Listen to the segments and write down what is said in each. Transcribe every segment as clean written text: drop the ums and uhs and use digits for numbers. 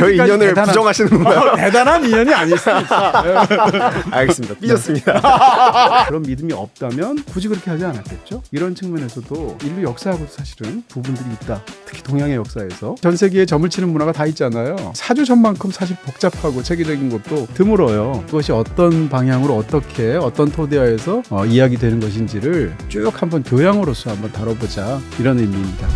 저희 인연을 부정하시는구나. 대단한 인연이 아닐 수 있어. 알겠습니다. 삐졌습니다. 그런 믿음이 없다면 굳이 그렇게 하지 않았겠죠. 이런 측면에서도 인류 역사하고도 사실은 부분들이 있다. 특히 동양의 역사에서 전 세계에 점을 치는 문화가 다 있잖아요. 사주전만큼 사실 복잡하고 체계적인 것도 드물어요. 그것이 어떤 방향으로 어떻게 어떤 토대하에서 이야기되는 것인지를 쭉 한번 교양으로서 한번 다뤄보자, 이런 의미입니다.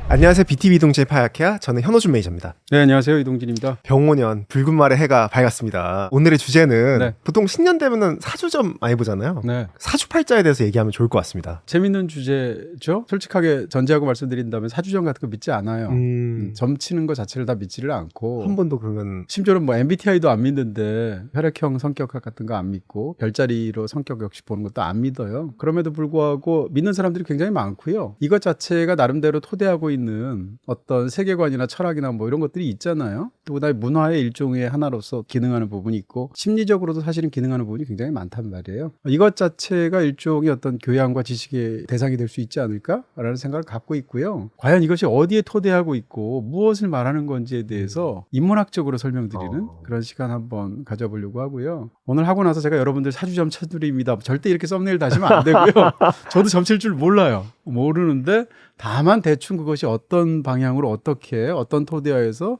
안녕하세요. BTV 이동진의 파야케야. 저는 현호준 매니저입니다. 네, 안녕하세요. 이동진입니다. 병오년 붉은 말의 해가 밝았습니다. 오늘의 주제는 네. 보통 신년 되면은 사주점 많이 보잖아요. 네. 사주팔자에 대해서 얘기하면 좋을 것 같습니다. 재밌는 주제죠. 솔직하게 전제하고 말씀드린다면 사주점 같은 거 믿지 않아요. 점 치는 거 자체를 다 믿지를 않고, 한 번도 그러면 심지어는 뭐 MBTI도 안 믿는데 혈액형 성격학 같은 거 안 믿고 별자리로 성격 역시 보는 것도 안 믿어요. 그럼에도 불구하고 믿는 사람들이 굉장히 많고요. 이것 자체가 나름대로 토대하고 있는 어떤 세계관이나 철학이나 뭐 이런 것들이 있잖아요. 또 그다음에 문화의 일종의 하나로서 기능하는 부분이 있고, 심리적으로도 사실은 기능하는 부분이 굉장히 많단 말이에요. 이것 자체가 일종의 어떤 교양과 지식의 대상이 될 수 있지 않을까라는 생각을 갖고 있고요. 과연 이것이 어디에 토대하고 있고 무엇을 말하는 건지에 대해서 인문학적으로 설명드리는 그런 시간 한번 가져보려고 하고요. 오늘 하고 나서 제가 여러분들 사주점 쳐드립니다, 절대 이렇게 썸네일 다시면 안 되고요. 저도 점칠 줄 몰라요. 모르는데 다만 대충 그것이 어떤 방향으로 어떻게 어떤 토대하에서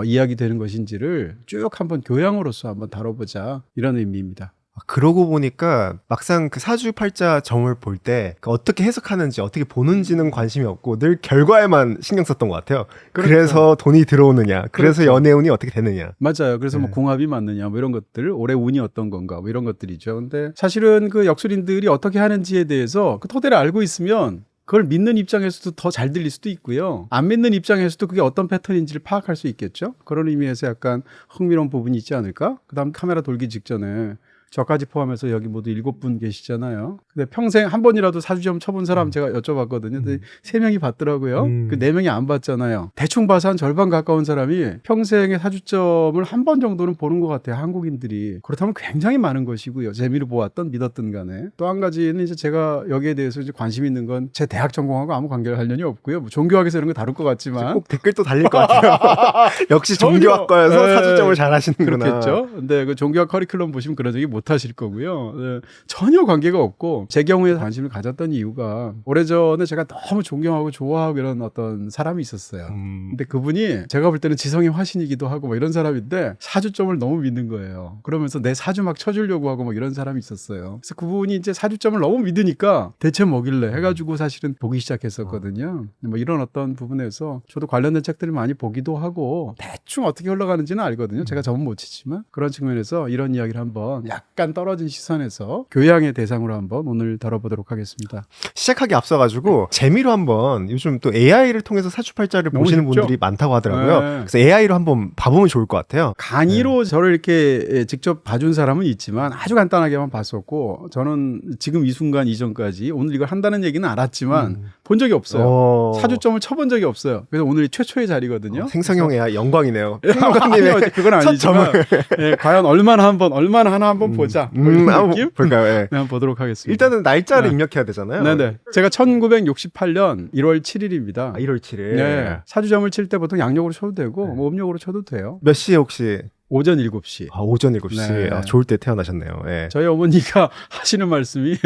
이야기되는 것인지를 쭉 한번 교양으로서 한번 다뤄보자, 이런 의미입니다. 그러고 보니까 막상 그 사주팔자 점을 볼 때 어떻게 해석하는지 어떻게 보는지는 관심이 없고 늘 결과에만 신경 썼던 것 같아요. 그렇죠. 그래서 돈이 들어오느냐, 그래서 그렇죠. 연애운이 어떻게 되느냐. 맞아요. 그래서 뭐 궁합이 맞느냐 뭐 이런 것들, 올해 운이 어떤 건가 뭐 이런 것들이죠. 근데 사실은 그 역술인들이 어떻게 하는지에 대해서 그 토대를 알고 있으면 그걸 믿는 입장에서도 더 잘 들릴 수도 있고요. 안 믿는 입장에서도 그게 어떤 패턴인지를 파악할 수 있겠죠. 그런 의미에서 약간 흥미로운 부분이 있지 않을까? 그다음 카메라 돌기 직전에 저까지 포함해서 여기 모두 7분 계시잖아요. 근데 평생 한 번이라도 사주점 쳐본 사람 제가 여쭤봤거든요. 근데 3명이 봤더라고요. 그 4명이 안 봤잖아요. 대충 봐서 한 절반 가까운 사람이 평생에 사주점을 한 번 정도는 보는 것 같아요, 한국인들이. 그렇다면 굉장히 많은 것이고요. 재미로 보았던 믿었던 간에. 또 한 가지는 이제 제가 여기에 대해서 이제 관심 있는 건 제 대학 전공하고 아무 관련이 없고요. 뭐 종교학에서 이런 거 다룰 것 같지만 꼭 댓글도 달릴 것 같아요. 역시 종교학과여서 네. 사주점을 잘 하시는구나. 그렇겠죠. 근데 그 종교학 커리큘럼 보시면 그런 얘기 못 하실 거고요. 네. 전혀 관계가 없고, 제 경우에 관심을 가졌던 이유가 오래전에 제가 너무 존경하고 좋아하고 이런 어떤 사람이 있었어요. 근데 그분이 제가 볼 때는 지성의 화신이기도 하고 뭐 이런 사람인데 사주점을 너무 믿는 거예요. 그러면서 내 사주 막 쳐주려고 하고 뭐 이런 사람이 있었어요. 그래서 그분이 이제 사주점을 너무 믿으니까 대체 뭐길래 해가지고 사실은 보기 시작했었거든요. 뭐 이런 어떤 부분에서 저도 관련된 책들을 많이 보기도 하고 대충 어떻게 흘러가는지는 알거든요. 제가 점은 못 치지만 그런 측면에서 이런 이야기를 한번 약간 떨어진 시선에서 교양의 대상으로 한번 오늘 다뤄보도록 하겠습니다. 시작하기 앞서가지고 재미로 한번, 요즘 또 AI를 통해서 사주팔자를 보시는 쉽죠? 분들이 많다고 하더라고요. 네. 그래서 AI로 한번 봐보면 좋을 것 같아요. 강의로 저를 이렇게 직접 봐준 사람은 있지만 아주 간단하게만 봤었고, 저는 지금 이 순간 이전까지 오늘 이걸 한다는 얘기는 알았지만 본 적이 없어요. 사주점을 쳐본 적이 없어요. 그래서 오늘이 최초의 자리거든요. 생성형 AI 영광이네요. 아니요, 그건 아니지만 예, 과연 얼마나 하나 한번 보자. 뭐 이런 한번 느낌? 볼까요? 예. 네, 한번 보도록 하겠습니다. 일단은 날짜를 네. 입력해야 되잖아요. 네네. 제가 1968년 1월 7일입니다. 1월 7일. 네. 사주점을 칠 때 보통 양력으로 쳐도 되고 뭐 음력으로 쳐도 돼요. 몇 시에 혹시? 오전 7시. 오전 7시. 네. 좋을 때 태어나셨네요. 예. 저희 어머니가 하시는 말씀이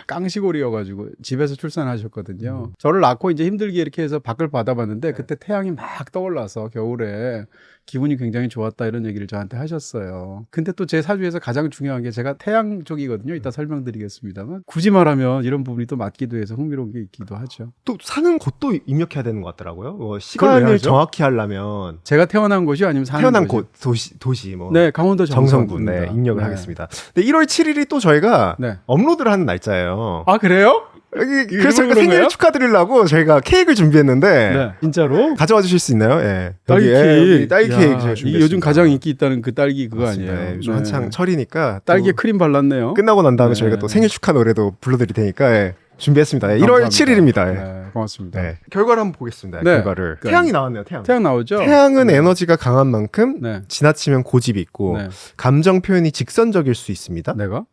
깡시골이어가지고 집에서 출산하셨거든요. 저를 낳고 이제 힘들게 이렇게 해서 밖을 받아봤는데 그때 태양이 막 떠올라서 겨울에 기분이 굉장히 좋았다, 이런 얘기를 저한테 하셨어요. 근데 또 제 사주에서 가장 중요한 게 제가 태양 쪽이거든요. 이따 설명드리겠습니다만 굳이 말하면 이런 부분이 또 맞기도 해서 흥미로운 게 있기도 하죠. 또 사는 곳도 입력해야 되는 것 같더라고요. 그걸 왜 시간을 하죠? 정확히 하려면 제가 태어난 곳이 아니면 사는 태어난 곳이? 곳, 도시 뭐. 네, 강원도 정선군. 네, 정선군입니다. 입력을 네. 하겠습니다. 근데 1월 7일이 또 저희가 네. 업로드를 하는 날짜예요. 아, 그래요? 그래서 그런 생일 거예요? 축하드리려고 저희가 케이크를 준비했는데 네. 진짜로? 가져와 주실 수 있나요? 예. 딸기 여기, 케이크. 여기 딸기 야, 케이크 제가 이게 준비했습니다. 요즘 가장 인기 있다는 그 딸기 그거 맞습니다. 아니에요? 예, 요즘 네. 한창 철이니까 딸기에 또 크림 발랐네요. 끝나고 난 다음에 네. 저희가 또 생일 축하 노래도 불러드릴 테니까 예, 준비했습니다. 예, 1월 감사합니다. 7일입니다. 예. 네, 고맙습니다. 네. 결과를 한번 보겠습니다. 네. 결과를. 태양이 나왔네요. 태양. 태양 나오죠? 태양은 에너지가 강한 만큼 네. 지나치면 고집이 있고 네. 감정 표현이 직선적일 수 있습니다. 내가?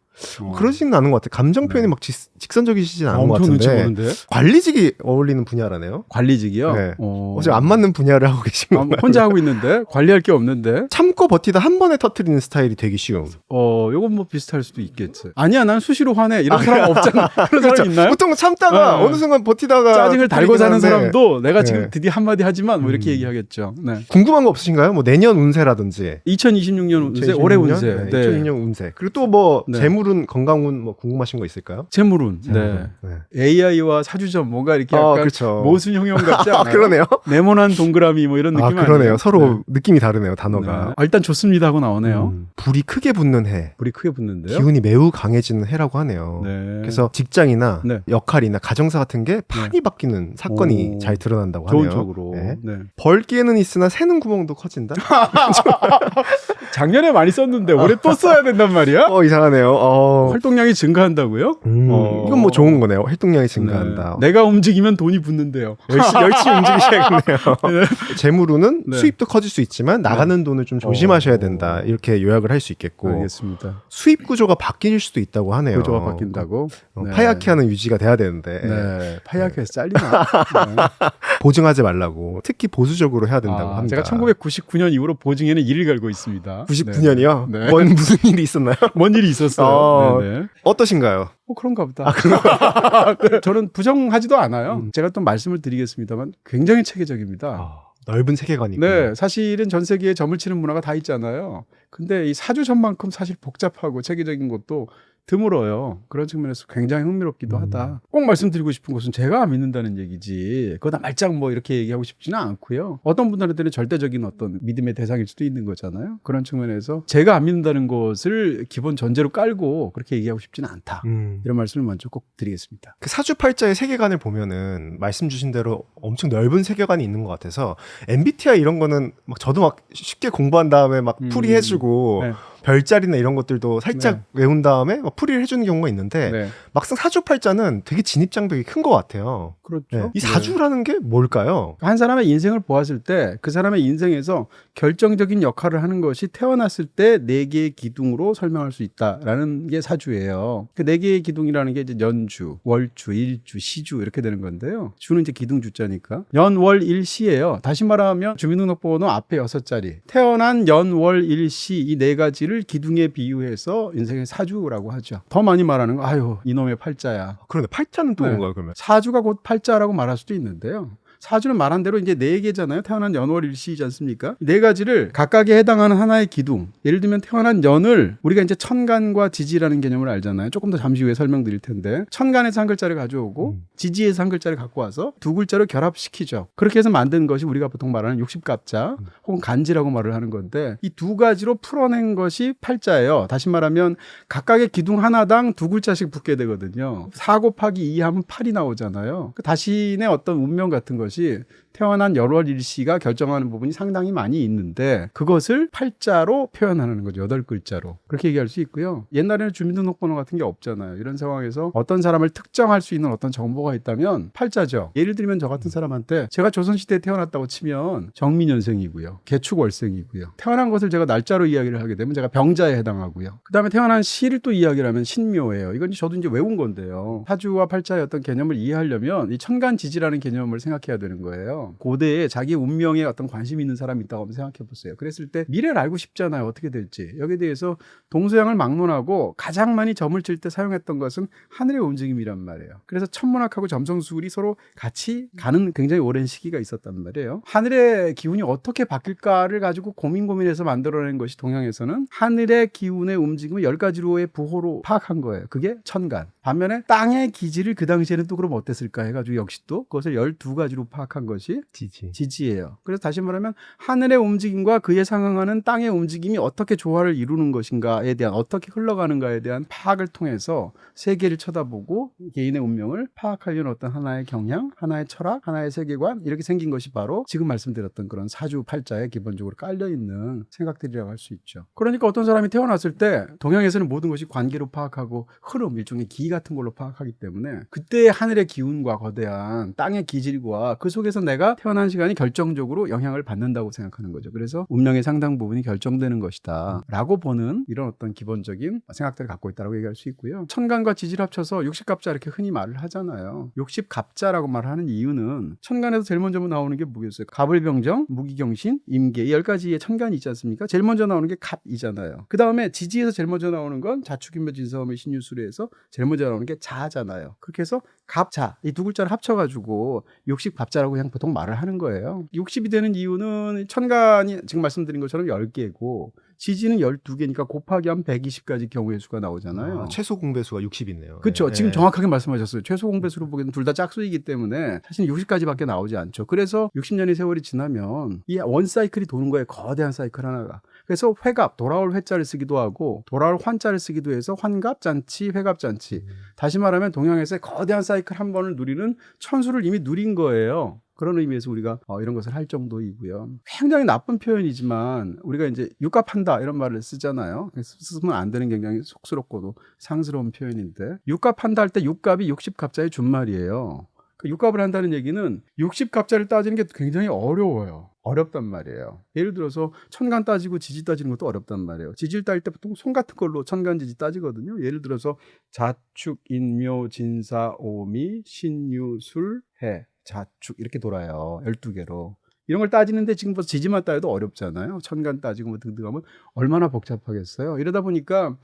그러지는 않은 것 같아요. 감정 표현이 네. 막 직선적이시진 않은 것 엄청 눈치 같은데 보는데. 관리직이 어울리는 분야라네요. 관리직이요? 네. 어제 안 맞는 분야를 하고 계신 아, 건가요? 혼자 하고 있는데 관리할 게 없는데. 참고 버티다 한 번에 터트리는 스타일이 되기 쉬움. 요건 뭐 비슷할 수도 있겠지. 아니야, 난 수시로 화내. 이런 사람 없잖아. 그런 사람 있나요? 보통 참다가 네. 어느 순간 버티다가 짜증을 달고 사는 사람도 내가 네. 지금 드디어 한마디 하지만 뭐 이렇게 얘기하겠죠. 네. 궁금한 거 없으신가요? 뭐 내년 운세라든지 2026년 운세, 올해 운세. 네. 네. 2026년 운세. 그리고 또 뭐 네. 재물운, 건강운 뭐 궁금하신 거 있을까요? 재물운. 네. 네. AI와 사주점 뭔가 이렇게 약간 그렇죠. 모순형용 같지 않아요? 그러네요. 네모난 동그라미 뭐 이런 느낌 아니에요? 그러네요. 서로 네. 느낌이 다르네요. 단어가. 네. 일단 좋습니다 하고 나오네요. 불이 크게 붙는 해. 불이 크게 붙는데요. 기운이 매우 강해지는 해라고 하네요. 네. 그래서 직장이나 네. 역할이나 가정사 같은 게 판이 바뀌는 사건이 오. 잘 드러난다고 좋은 하네요. 쪽으로. 네. 네. 벌기에는 있으나 새는 구멍도 커진다? 작년에 많이 썼는데 올해 또 써야 된단 말이야? 이상하네요. 활동량이 증가한다고요? 이건 뭐 좋은 거네요. 활동량이 증가한다. 네. 내가 움직이면 돈이 붙는데요. 열심히 움직이셔야겠네요. 네. 재물로는 네. 수입도 커질 수 있지만 나가는 돈을 좀 조심하셔야 된다. 이렇게 요약을 할 수 있겠고 알겠습니다. 수입 구조가 바뀔 수도 있다고 하네요. 구조가 바뀐다고? 네. 파이아키아는 유지가 돼야 되는데 네. 파이아키에서 잘리나? 네. 보증하지 말라고 특히 보수적으로 해야 된다고 합니다. 제가 1999년 이후로 보증에는 일을 걸고 있습니다. 99년이요? 네. 무슨 일이 있었나요? 뭔 일이 있었어요. 네네. 어떠신가요? 그런가 보다. 네, 저는 부정하지도 않아요. 제가 또 말씀을 드리겠습니다만 굉장히 체계적입니다. 넓은 세계관이고. 네, 사실은 전 세계에 점을 치는 문화가 다 있잖아요. 근데 이 사주점만큼 사실 복잡하고 체계적인 것도 드물어요. 그런 측면에서 굉장히 흥미롭기도 하다. 꼭 말씀드리고 싶은 것은 제가 믿는다는 얘기지. 그거다 말짱 뭐 이렇게 얘기하고 싶지는 않고요. 어떤 분들한테는 절대적인 어떤 믿음의 대상일 수도 있는 거잖아요. 그런 측면에서 제가 안 믿는다는 것을 기본 전제로 깔고 그렇게 얘기하고 싶지는 않다. 이런 말씀을 먼저 꼭 드리겠습니다. 그 사주팔자의 세계관을 보면은 말씀 주신 대로 엄청 넓은 세계관이 있는 것 같아서 MBTI 이런 거는 막 저도 막 쉽게 공부한 다음에 막 풀이해주고 네. 별자리나 이런 것들도 살짝 외운 다음에 막 풀이를 해주는 경우가 있는데 네. 막상 사주팔자는 되게 진입장벽이 큰 것 같아요. 그렇죠. 네. 이 사주라는 게 뭘까요? 한 사람의 인생을 보았을 때 그 사람의 인생에서 결정적인 역할을 하는 것이 태어났을 때 4개의 기둥으로 설명할 수 있다라는 게 사주예요. 그 4개의 기둥이라는 게 이제 연주, 월주, 일주, 시주 이렇게 되는 건데요. 주는 이제 기둥 주자니까. 연, 월, 일, 시예요. 다시 말하면 주민등록번호 앞에 6자리. 태어난 연, 월, 일, 시 이 4가지를 기둥에 비유해서 인생의 사주라고 하죠. 더 많이 말하는 거 아유 이놈의 팔자야. 그런데 팔자는 또 네. 뭔가요 그러면? 사주가 곧 팔자라고 말할 수도 있는데요. 사주는 말한 대로 이제 4개잖아요. 태어난 연월일시이지 않습니까? 4가지를 각각에 해당하는 하나의 기둥. 예를 들면 태어난 연을 우리가 이제 천간과 지지라는 개념을 알잖아요. 조금 더 잠시 후에 설명드릴 텐데 천간에서 한 글자를 가져오고 지지에서 한 글자를 갖고 와서 2글자로 결합시키죠. 그렇게 해서 만든 것이 우리가 보통 말하는 60갑자 혹은 간지라고 말을 하는 건데 이 2가지로 풀어낸 것이 팔자예요. 다시 말하면 각각의 기둥 하나당 2글자씩 붙게 되거든요. 4 곱하기 2 하면 8이 나오잖아요. 그 자신의 어떤 운명 같은 것이 태어난 연월일시가 결정하는 부분이 상당히 많이 있는데 그것을 팔자로 표현하는 거죠. 8글자로. 그렇게 얘기할 수 있고요. 옛날에는 주민등록번호 같은 게 없잖아요. 이런 상황에서 어떤 사람을 특정할 수 있는 어떤 정보가 있다면 팔자죠. 예를 들면 저 같은 사람한테 제가 조선시대에 태어났다고 치면 정민년생이고요. 개축월생이고요. 태어난 것을 제가 날짜로 이야기를 하게 되면 제가 병자에 해당하고요. 그 다음에 태어난 시를 또 이야기를 하면 신묘예요. 이건 저도 이제 외운 건데요. 사주와 팔자의 어떤 개념을 이해하려면 이 천간지지라는 개념을 생각해야 되는 거예요. 고대에 자기 운명에 어떤 관심이 있는 사람이 있다고 한번 생각해 보세요. 그랬을 때 미래를 알고 싶잖아요. 어떻게 될지. 여기에 대해서 동서양을 막론하고 가장 많이 점을 칠 때 사용했던 것은 하늘의 움직임이란 말이에요. 그래서 천문학하고 점성술이 서로 같이 가는 굉장히 오랜 시기가 있었단 말이에요. 하늘의 기운이 어떻게 바뀔까를 가지고 고민해서 만들어낸 것이 동양에서는 하늘의 기운의 움직임을 10가지로의 부호로 파악한 거예요. 그게 천간. 반면에 땅의 기지를 그 당시에는 또 그럼 어땠을까 해가지고 역시 또 그것을 12가지로 파악한 것이 지지예요. 그래서 다시 말하면 하늘의 움직임과 그에 상응하는 땅의 움직임이 어떻게 조화를 이루는 것인가에 대한 어떻게 흘러가는가에 대한 파악을 통해서 세계를 쳐다보고 개인의 운명을 파악하려는 어떤 하나의 경향, 하나의 철학, 하나의 세계관 이렇게 생긴 것이 바로 지금 말씀드렸던 그런 사주 팔자에 기본적으로 깔려있는 생각들이라고 할 수 있죠. 그러니까 어떤 사람이 태어났을 때 동양에서는 모든 것이 관계로 파악하고 흐름, 일종의 기 같은 걸로 파악하기 때문에 그때의 하늘의 기운과 거대한 땅의 기질과 보니까 그 속에서 내가 태어난 시간이 결정적으로 영향을 받는다고 생각하는 거죠. 그래서 운명의 상당 부분이 결정되는 것이다 라고 보는 이런 어떤 기본적인 생각들을 갖고 있다고 얘기할 수 있고요. 천간과 지지를 합쳐서 60갑자 이렇게 흔히 말을 하잖아요. 60갑자라고 말하는 이유는 천간에서 제일 먼저 나오는 게 뭐겠어요? 갑을병정, 무기경신, 임계 이 10가지의 천간이 있지 않습니까? 제일 먼저 나오는 게 갑이잖아요. 그 다음에 지지에서 제일 먼저 나오는 건 자축인묘 진사오미 신유술에서 제일 먼저 나오는 게 자잖아요. 그렇게 해서 갑자 이 두 글자를 합쳐가지고 60갑자라고 그냥 보통 말을 하는 거예요. 60이 되는 이유는 천간이 지금 말씀드린 것처럼 10개고 지지는 12개니까 곱하기 하면 120가지 경우의 수가 나오잖아요. 최소 공배수가 60이네요. 그렇죠. 네. 지금 정확하게 말씀하셨어요. 최소 공배수로 보기에는 둘 다 짝수이기 때문에 사실 60까지밖에 나오지 않죠. 그래서 60년의 세월이 지나면 이 원 사이클이 도는 거예요. 거대한 사이클 하나가. 그래서 회갑, 돌아올 회자를 쓰기도 하고 돌아올 환자를 쓰기도 해서 환갑잔치, 회갑잔치. 다시 말하면 동양에서의 거대한 사이클 한 번을 누리는 천수를 이미 누린 거예요. 그런 의미에서 우리가 이런 것을 할 정도이고요. 굉장히 나쁜 표현이지만 우리가 이제 육갑한다 이런 말을 쓰잖아요. 쓰면 안 되는 굉장히 속스럽고도 상스러운 표현인데 육갑한다 할 때 육갑이 60갑자의 준말이에요. 육갑을 한다는 얘기는 60갑자를 따지는 게 굉장히 어려워요. 어렵단 말이에요. 예를 들어서 천간 따지고 지지 따지는 것도 어렵단 말이에요. 지지를 따질 때 보통 손 같은 걸로 천간 지지 따지거든요. 예를 들어서 자축, 인묘, 진사, 오미, 신유, 술, 해, 자축 이렇게 돌아요. 12개로. 이런 걸 따지는데 지금 벌써 지지만 따져도 어렵잖아요. 천간 따지고 뭐 등등 하면 얼마나 복잡하겠어요. 이러다 보니까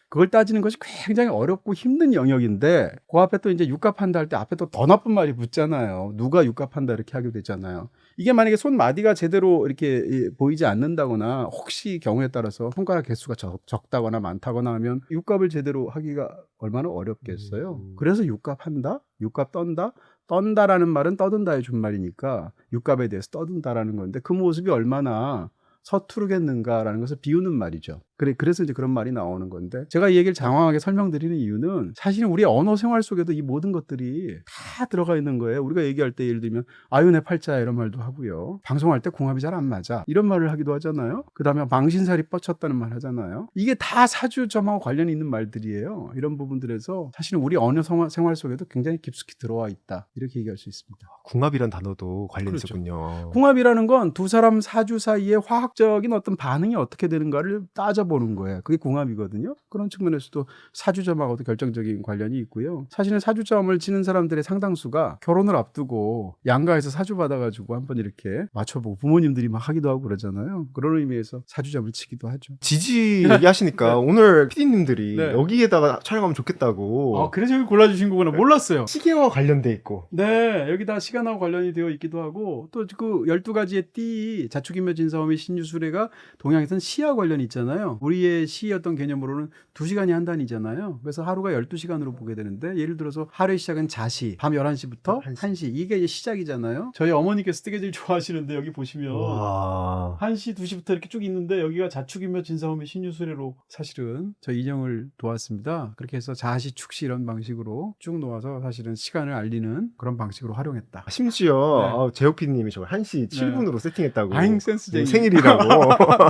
그걸 따지는 것이 굉장히 어렵고 힘든 영역인데 그 앞에 또 이제 육갑한다 할 때 앞에 또 더 나쁜 말이 붙잖아요. 누가 육갑한다 이렇게 하게 되잖아요. 이게 만약에 손마디가 제대로 이렇게 보이지 않는다거나 혹시 경우에 따라서 손가락 개수가 적다거나 많다거나 하면 육갑을 제대로 하기가 얼마나 어렵겠어요. 그래서 육갑한다? 육갑 떤다? 떤다라는 말은 떠든다의 준말이니까 육갑에 대해서 떠든다라는 건데 그 모습이 얼마나 서투르겠는가라는 것을 비우는 말이죠. 그래서 이제 그런 말이 나오는 건데 제가 이 얘기를 장황하게 설명드리는 이유는 사실은 우리 언어 생활 속에도 이 모든 것들이 다 들어가 있는 거예요. 우리가 얘기할 때 예를 들면 아윤의 팔자 이런 말도 하고요. 방송할 때 궁합이 잘 안 맞아 이런 말을 하기도 하잖아요. 그 다음에 망신살이 뻗쳤다는 말 하잖아요. 이게 다 사주점하고 관련이 있는 말들이에요. 이런 부분들에서 사실은 우리 언어 생활 속에도 굉장히 깊숙이 들어와 있다 이렇게 얘기할 수 있습니다. 궁합이란 단어도 관련이 그렇죠. 있었군요. 궁합이라는 건 두 사람 사주 사이의 화학적인 어떤 반응이 어떻게 되는가를 따져보는 거예요. 그게 궁합이거든요. 그런 측면에서도 사주점하고도 결정적인 관련이 있고요. 사실은 사주점을 치는 사람들의 상당수가 결혼을 앞두고 양가에서 사주 받아가지고 한번 이렇게 맞춰보고 부모님들이 막 하기도 하고 그러잖아요. 그런 의미에서 사주점을 치기도 하죠. 지지 얘기하시니까 오늘 PD님들이 네. 여기에다가 촬영하면 좋겠다고. 그래서 여기 골라주신 거구나. 몰랐어요. 시계와 관련돼 있고. 네, 여기다 시간하고 관련이 되어 있기도 하고 또 그 12가지의 띠 자축인묘 진사오미 신유술애가 동양에서는 시와 관련이 있잖아요. 우리의 시 어떤 개념으로는 2시간이 한 단위잖아요. 그래서 하루가 12시간으로 보게 되는데 예를 들어서 하루의 시작은 자시 밤 11시부터 1시 이게 이제 시작이잖아요. 저희 어머니께서 되게 제일 좋아하시는데 여기 보시면 와. 1시, 2시부터 이렇게 쭉 있는데 여기가 자축인묘 진사오미 신유술애로 사실은 저 인형을 도왔습니다. 그렇게 해서 자시, 축시 이런 방식으로 쭉 놓아서 사실은 시간을 알리는 그런 방식으로 활용했다. 심지어 제옥 PD님이 저걸 1시 7분으로 세팅했다고. 아잉 센스쟁이. 생일이라고.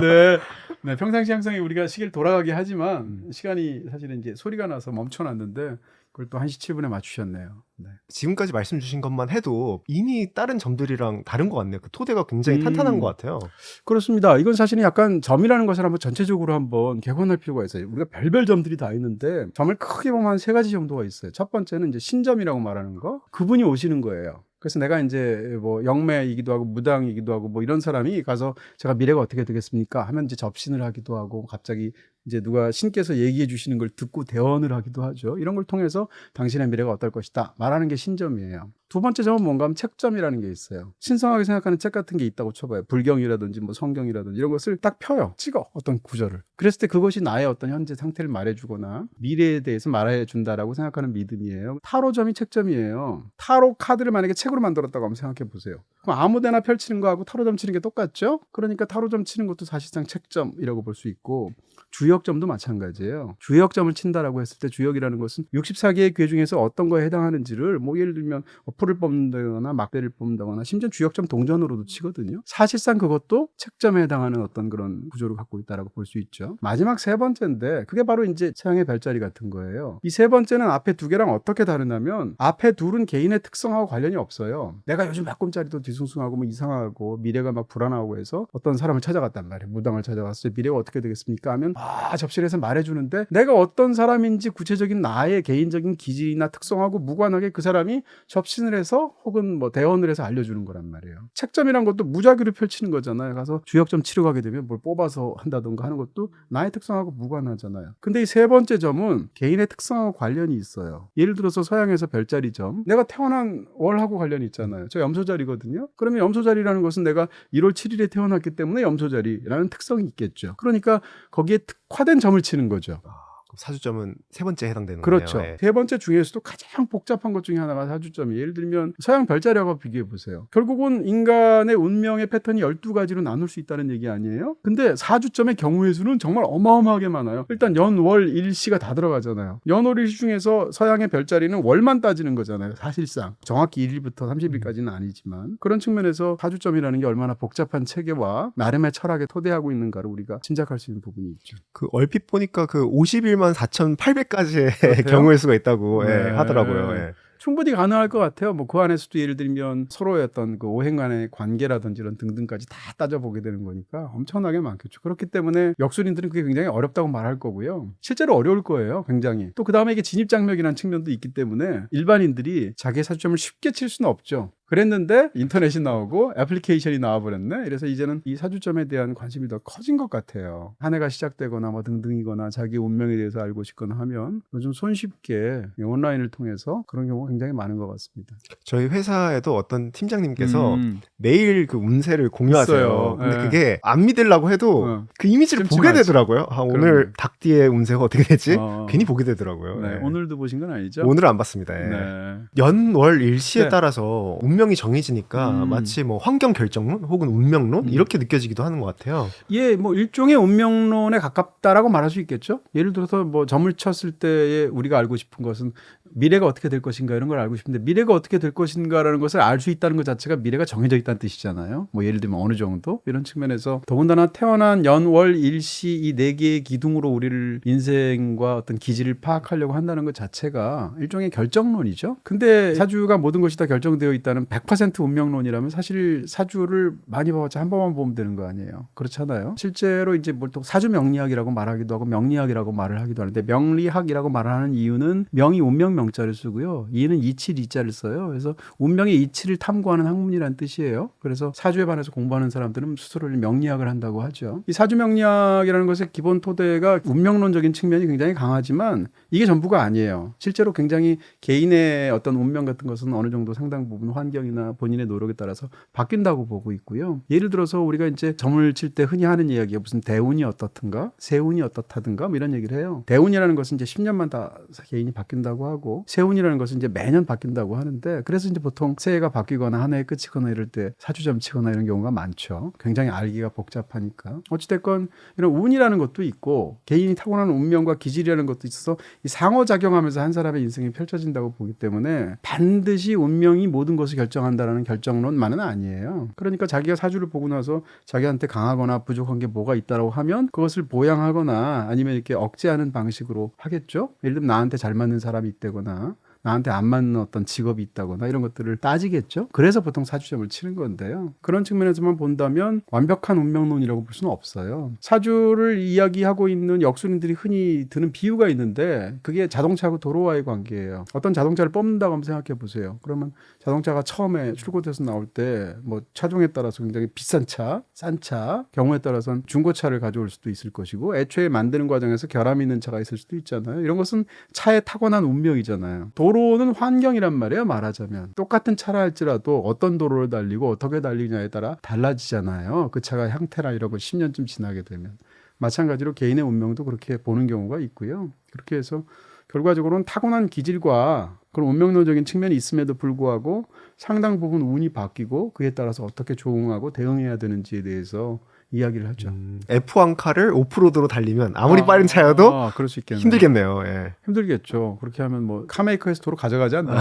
네, 평상시 항상 우리가 시계를 돌아가게 하지만 시간이 사실은 이제 소리가 나서 멈춰놨는데 그걸 또 1시 7분에 맞추셨네요. 네. 지금까지 말씀 주신 것만 해도 이미 다른 점들이랑 다른 것 같네요. 그 토대가 굉장히 탄탄한 것 같아요. 그렇습니다. 이건 사실은 약간 점이라는 것을 한번 전체적으로 한번 개관할 필요가 있어요. 우리가 별별 점들이 다 있는데 점을 크게 보면 한 3가지 정도가 있어요. 첫 번째는 이제 신점이라고 말하는 거. 그분이 오시는 거예요. 그래서 내가 이제 뭐 영매이기도 하고 무당이기도 하고 뭐 이런 사람이 가서 제가 미래가 어떻게 되겠습니까 하면 이제 접신을 하기도 하고 갑자기 이제 누가 신께서 얘기해 주시는 걸 듣고 대언을 하기도 하죠. 이런 걸 통해서 당신의 미래가 어떨 것이다 말하는 게 신점이에요. 두 번째 점은 뭔가 하면 책점이라는 게 있어요. 신성하게 생각하는 책 같은 게 있다고 쳐봐요. 불경이라든지 뭐 성경이라든지 이런 것을 딱 펴요. 찍어 어떤 구절을. 그랬을 때 그것이 나의 어떤 현재 상태를 말해주거나 미래에 대해서 말해준다라고 생각하는 믿음이에요. 타로점이 책점이에요. 타로 카드를 만약에 책으로 만들었다고 한번 생각해 보세요. 그럼 아무데나 펼치는 거하고 타로점 치는 게 똑같죠? 그러니까 타로점 치는 것도 사실상 책점이라고 볼 수 있고 주역점도 마찬가지예요. 주역점을 친다라고 했을 때 주역이라는 것은 64개의 궤 중에서 어떤 거에 해당하는지를 뭐 예를 들면 풀을 뽑는다거나 막대를 뽑는다거나 심지어 주역점 동전으로도 치거든요. 사실상 그것도 책점에 해당하는 어떤 그런 구조를 갖고 있다라고 볼 수 있죠. 마지막 세 번째인데 그게 바로 이제 서양의 별자리 같은 거예요. 이 세 번째는 앞에 두 개랑 어떻게 다르냐면 앞에 둘은 개인의 특성하고 관련이 없어요. 내가 요즘 약꿈자리도 뒤숭숭하고 뭐 이상하고 미래가 막 불안하고 해서 어떤 사람을 찾아갔단 말이에요. 무당을 찾아갔을 때 미래가 어떻게 되겠습니까 하면 접실에서 말해주는데 내가 어떤 사람인지 구체적인 나의 개인적인 기질이나 특성하고 무관하게 그 사람이 접신을 해서 혹은 뭐 대언을 해서 알려주는 거란 말이에요. 책점이란 것도 무작위로 펼치는 거잖아요. 가서 주역점 치러 가게 되면 뭘 뽑아서 한다던가 하는 것도 나의 특성하고 무관하잖아요. 근데 이 세 번째 점은 개인의 특성하고 관련이 있어요. 예를 들어서 서양에서 별자리 점, 내가 태어난 월하고 관련이 있잖아요. 저 염소자리거든요. 그러면 염소자리라는 것은 내가 1월 7일에 태어났기 때문에 염소자리라는 특성이 있겠죠. 그러니까 거기에 특화된 점을 치는 거죠. 그럼 사주점은 세 번째에 해당되는 그렇죠. 거네요. 예. 세 번째 중에서도 가장 복잡한 것 중에 하나가 사주점이에요. 예를 들면 서양 별자리하고 비교해 보세요. 결국은 인간의 운명의 패턴이 12가지로 나눌 수 있다는 얘기 아니에요? 근데 사주점의 경우의 수는 정말 어마어마하게 많아요. 일단 연, 월, 일시가 다 들어가잖아요. 연, 월, 일시 중에서 서양의 별자리는 월만 따지는 거잖아요. 사실상. 정확히 1일부터 30일까지는 아니지만 그런 측면에서 사주점이라는 게 얼마나 복잡한 체계와 나름의 철학에 토대하고 있는가를 우리가 짐작할 수 있는 부분이 있죠. 그 얼핏 보니까 그 51만 4,800가지의 그렇대요? 경우의 수가 있다고 네. 하더라고요. 예. 충분히 가능할 것 같아요. 뭐 그 안에서도 예를 들면 서로의 어떤 그 오행 간의 관계라든지 이런 등등까지 다 따져보게 되는 거니까 엄청나게 많겠죠. 그렇기 때문에 역술인들은 그게 굉장히 어렵다고 말할 거고요. 실제로 어려울 거예요. 굉장히. 또 그 다음에 이게 진입장벽이라는 측면도 있기 때문에 일반인들이 자기의 사주점을 쉽게 칠 수는 없죠. 그랬는데 인터넷이 나오고 애플리케이션이 나와버렸네. 그래서 이제는 이 사주점에 대한 관심이 더 커진 것 같아요. 한 해가 시작되거나 뭐 등등이거나 자기 운명에 대해서 알고 싶거나 하면 요즘 손쉽게 온라인을 통해서 그런 경우가 굉장히 많은 것 같습니다. 저희 회사에도 어떤 팀장님께서 매일 그 운세를 공유하세요. 있어요. 근데 예. 그게 안 믿으려고 해도 그 이미지를 보게 찜찜하지. 되더라고요. 아, 오늘 그럼요. 닭띠의 운세가 어떻게 되지? 어. 괜히 보게 되더라고요. 네, 예. 오늘도 보신 건 아니죠? 오늘은 안 봤습니다. 예. 네. 연, 월, 일시에 네. 따라서 운명이 정해지니까 마치 뭐 환경 결정론 혹은 운명론 이렇게 느껴지기도 하는 것 같아요. 예, 뭐 일종의 운명론에 가깝다라고 말할 수 있겠죠. 예를 들어서 뭐 점을 쳤을 때에 우리가 알고 싶은 것은 미래가 어떻게 될 것인가 이런 걸 알고 싶은데 미래가 어떻게 될 것인가라는 것을 알 수 있다는 것 자체가 미래가 정해져 있다는 뜻이잖아요. 뭐 예를 들면 어느 정도 이런 측면에서 더군다나 태어난 연, 월, 일시 이 네 개의 기둥으로 우리를 인생과 어떤 기질을 파악하려고 한다는 것 자체가 일종의 결정론이죠. 근데 사주가 모든 것이 다 결정되어 있다는 100% 운명론이라면 사실 사주를 많이 봐봤자 한 번만 보면 되는 거 아니에요. 그렇잖아요. 실제로 이제 뭘 또 사주 명리학이라고 말하기도 하고 명리학이라고 말을 하기도 하는데 명리학이라고 말하는 이유는 명이 운명 명자를 쓰고요. 이는 이칠 이자를 써요. 그래서 운명의 이치를 탐구하는 학문이라는 뜻이에요. 그래서 사주에 관해서 공부하는 사람들은 스스로를 명리학을 한다고 하죠. 이 사주 명리학이라는 것의 기본 토대가 운명론적인 측면이 굉장히 강하지만 이게 전부가 아니에요. 실제로 굉장히 개인의 어떤 운명 같은 것은 어느 정도 상당 부분 환경이나 본인의 노력에 따라서 바뀐다고 보고 있고요. 예를 들어서 우리가 이제 점을 칠 때 흔히 하는 이야기가 무슨 대운이 어떻든가 세운이 어떻다든가 뭐 이런 얘기를 해요. 대운이라는 것은 이제 10년만 다 개인이 바뀐다고 하고 세운이라는 것은 이제 매년 바뀐다고 하는데 그래서 이제 보통 새해가 바뀌거나 한 해의 끝이거나 이럴 때 사주점 치거나 이런 경우가 많죠. 굉장히 알기가 복잡하니까. 어찌됐건 이런 운이라는 것도 있고 개인이 타고나는 운명과 기질이라는 것도 있어서 이 상호작용하면서 한 사람의 인생이 펼쳐진다고 보기 때문에 반드시 운명이 모든 것을 결정한다는 결정론만은 아니에요. 그러니까 자기가 사주를 보고 나서 자기한테 강하거나 부족한 게 뭐가 있다고 하면 그것을 보양하거나 아니면 이렇게 억제하는 방식으로 하겠죠. 예를 들면 나한테 잘 맞는 사람이 있다거나 나한테 안 맞는 어떤 직업이 있다거나 이런 것들을 따지겠죠. 그래서 보통 사주점을 치는 건데요. 그런 측면에서만 본다면 완벽한 운명론이라고 볼 수는 없어요. 사주를 이야기하고 있는 역술인들이 흔히 드는 비유가 있는데 그게 자동차하고 도로와의 관계예요. 어떤 자동차를 뽑는다고 한번 생각해 보세요. 그러면 자동차가 처음에 출고돼서 나올 때 뭐 차종에 따라서 굉장히 비싼 차, 싼 차, 경우에 따라서는 중고차를 가져올 수도 있을 것이고 애초에 만드는 과정에서 결함이 있는 차가 있을 수도 있잖아요. 이런 것은 차에 타고난 운명이잖아요. 도로는 환경이란 말이에요. 말하자면 똑같은 차라 할지라도 어떤 도로를 달리고 어떻게 달리냐에 따라 달라지잖아요. 그 차가 형태나 이런 거 10년쯤 지나게 되면 마찬가지로 개인의 운명도 그렇게 보는 경우가 있고요. 그렇게 해서 결과적으로는 타고난 기질과 그런 운명론적인 측면이 있음에도 불구하고 상당 부분 운이 바뀌고 그에 따라서 어떻게 조응하고 대응해야 되는지에 대해서 이야기를 하죠. F1 카를 오프로드로 달리면 아무리 빠른 차여도 그럴 수 있겠네요. 힘들겠네요. 예. 힘들겠죠. 그렇게 하면 뭐 카메이커에서 도로 가져가지 않나요?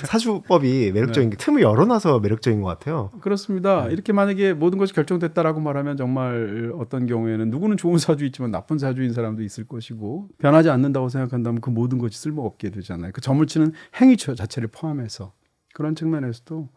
사주법이 매력적인 게 틈을 열어놔서 매력적인 것 같아요. 그렇습니다. 이렇게 만약에 모든 것이 결정됐다라고 말하면 정말 어떤 경우에는 누구는 좋은 사주 있지만 나쁜 사주인 사람도 있을 것이고 변하지 않는다고 생각한다면 그 모든 것이 쓸모없게 되잖아요. 그 점을 치는 행위 자체를 포함해서 그런 측면에서도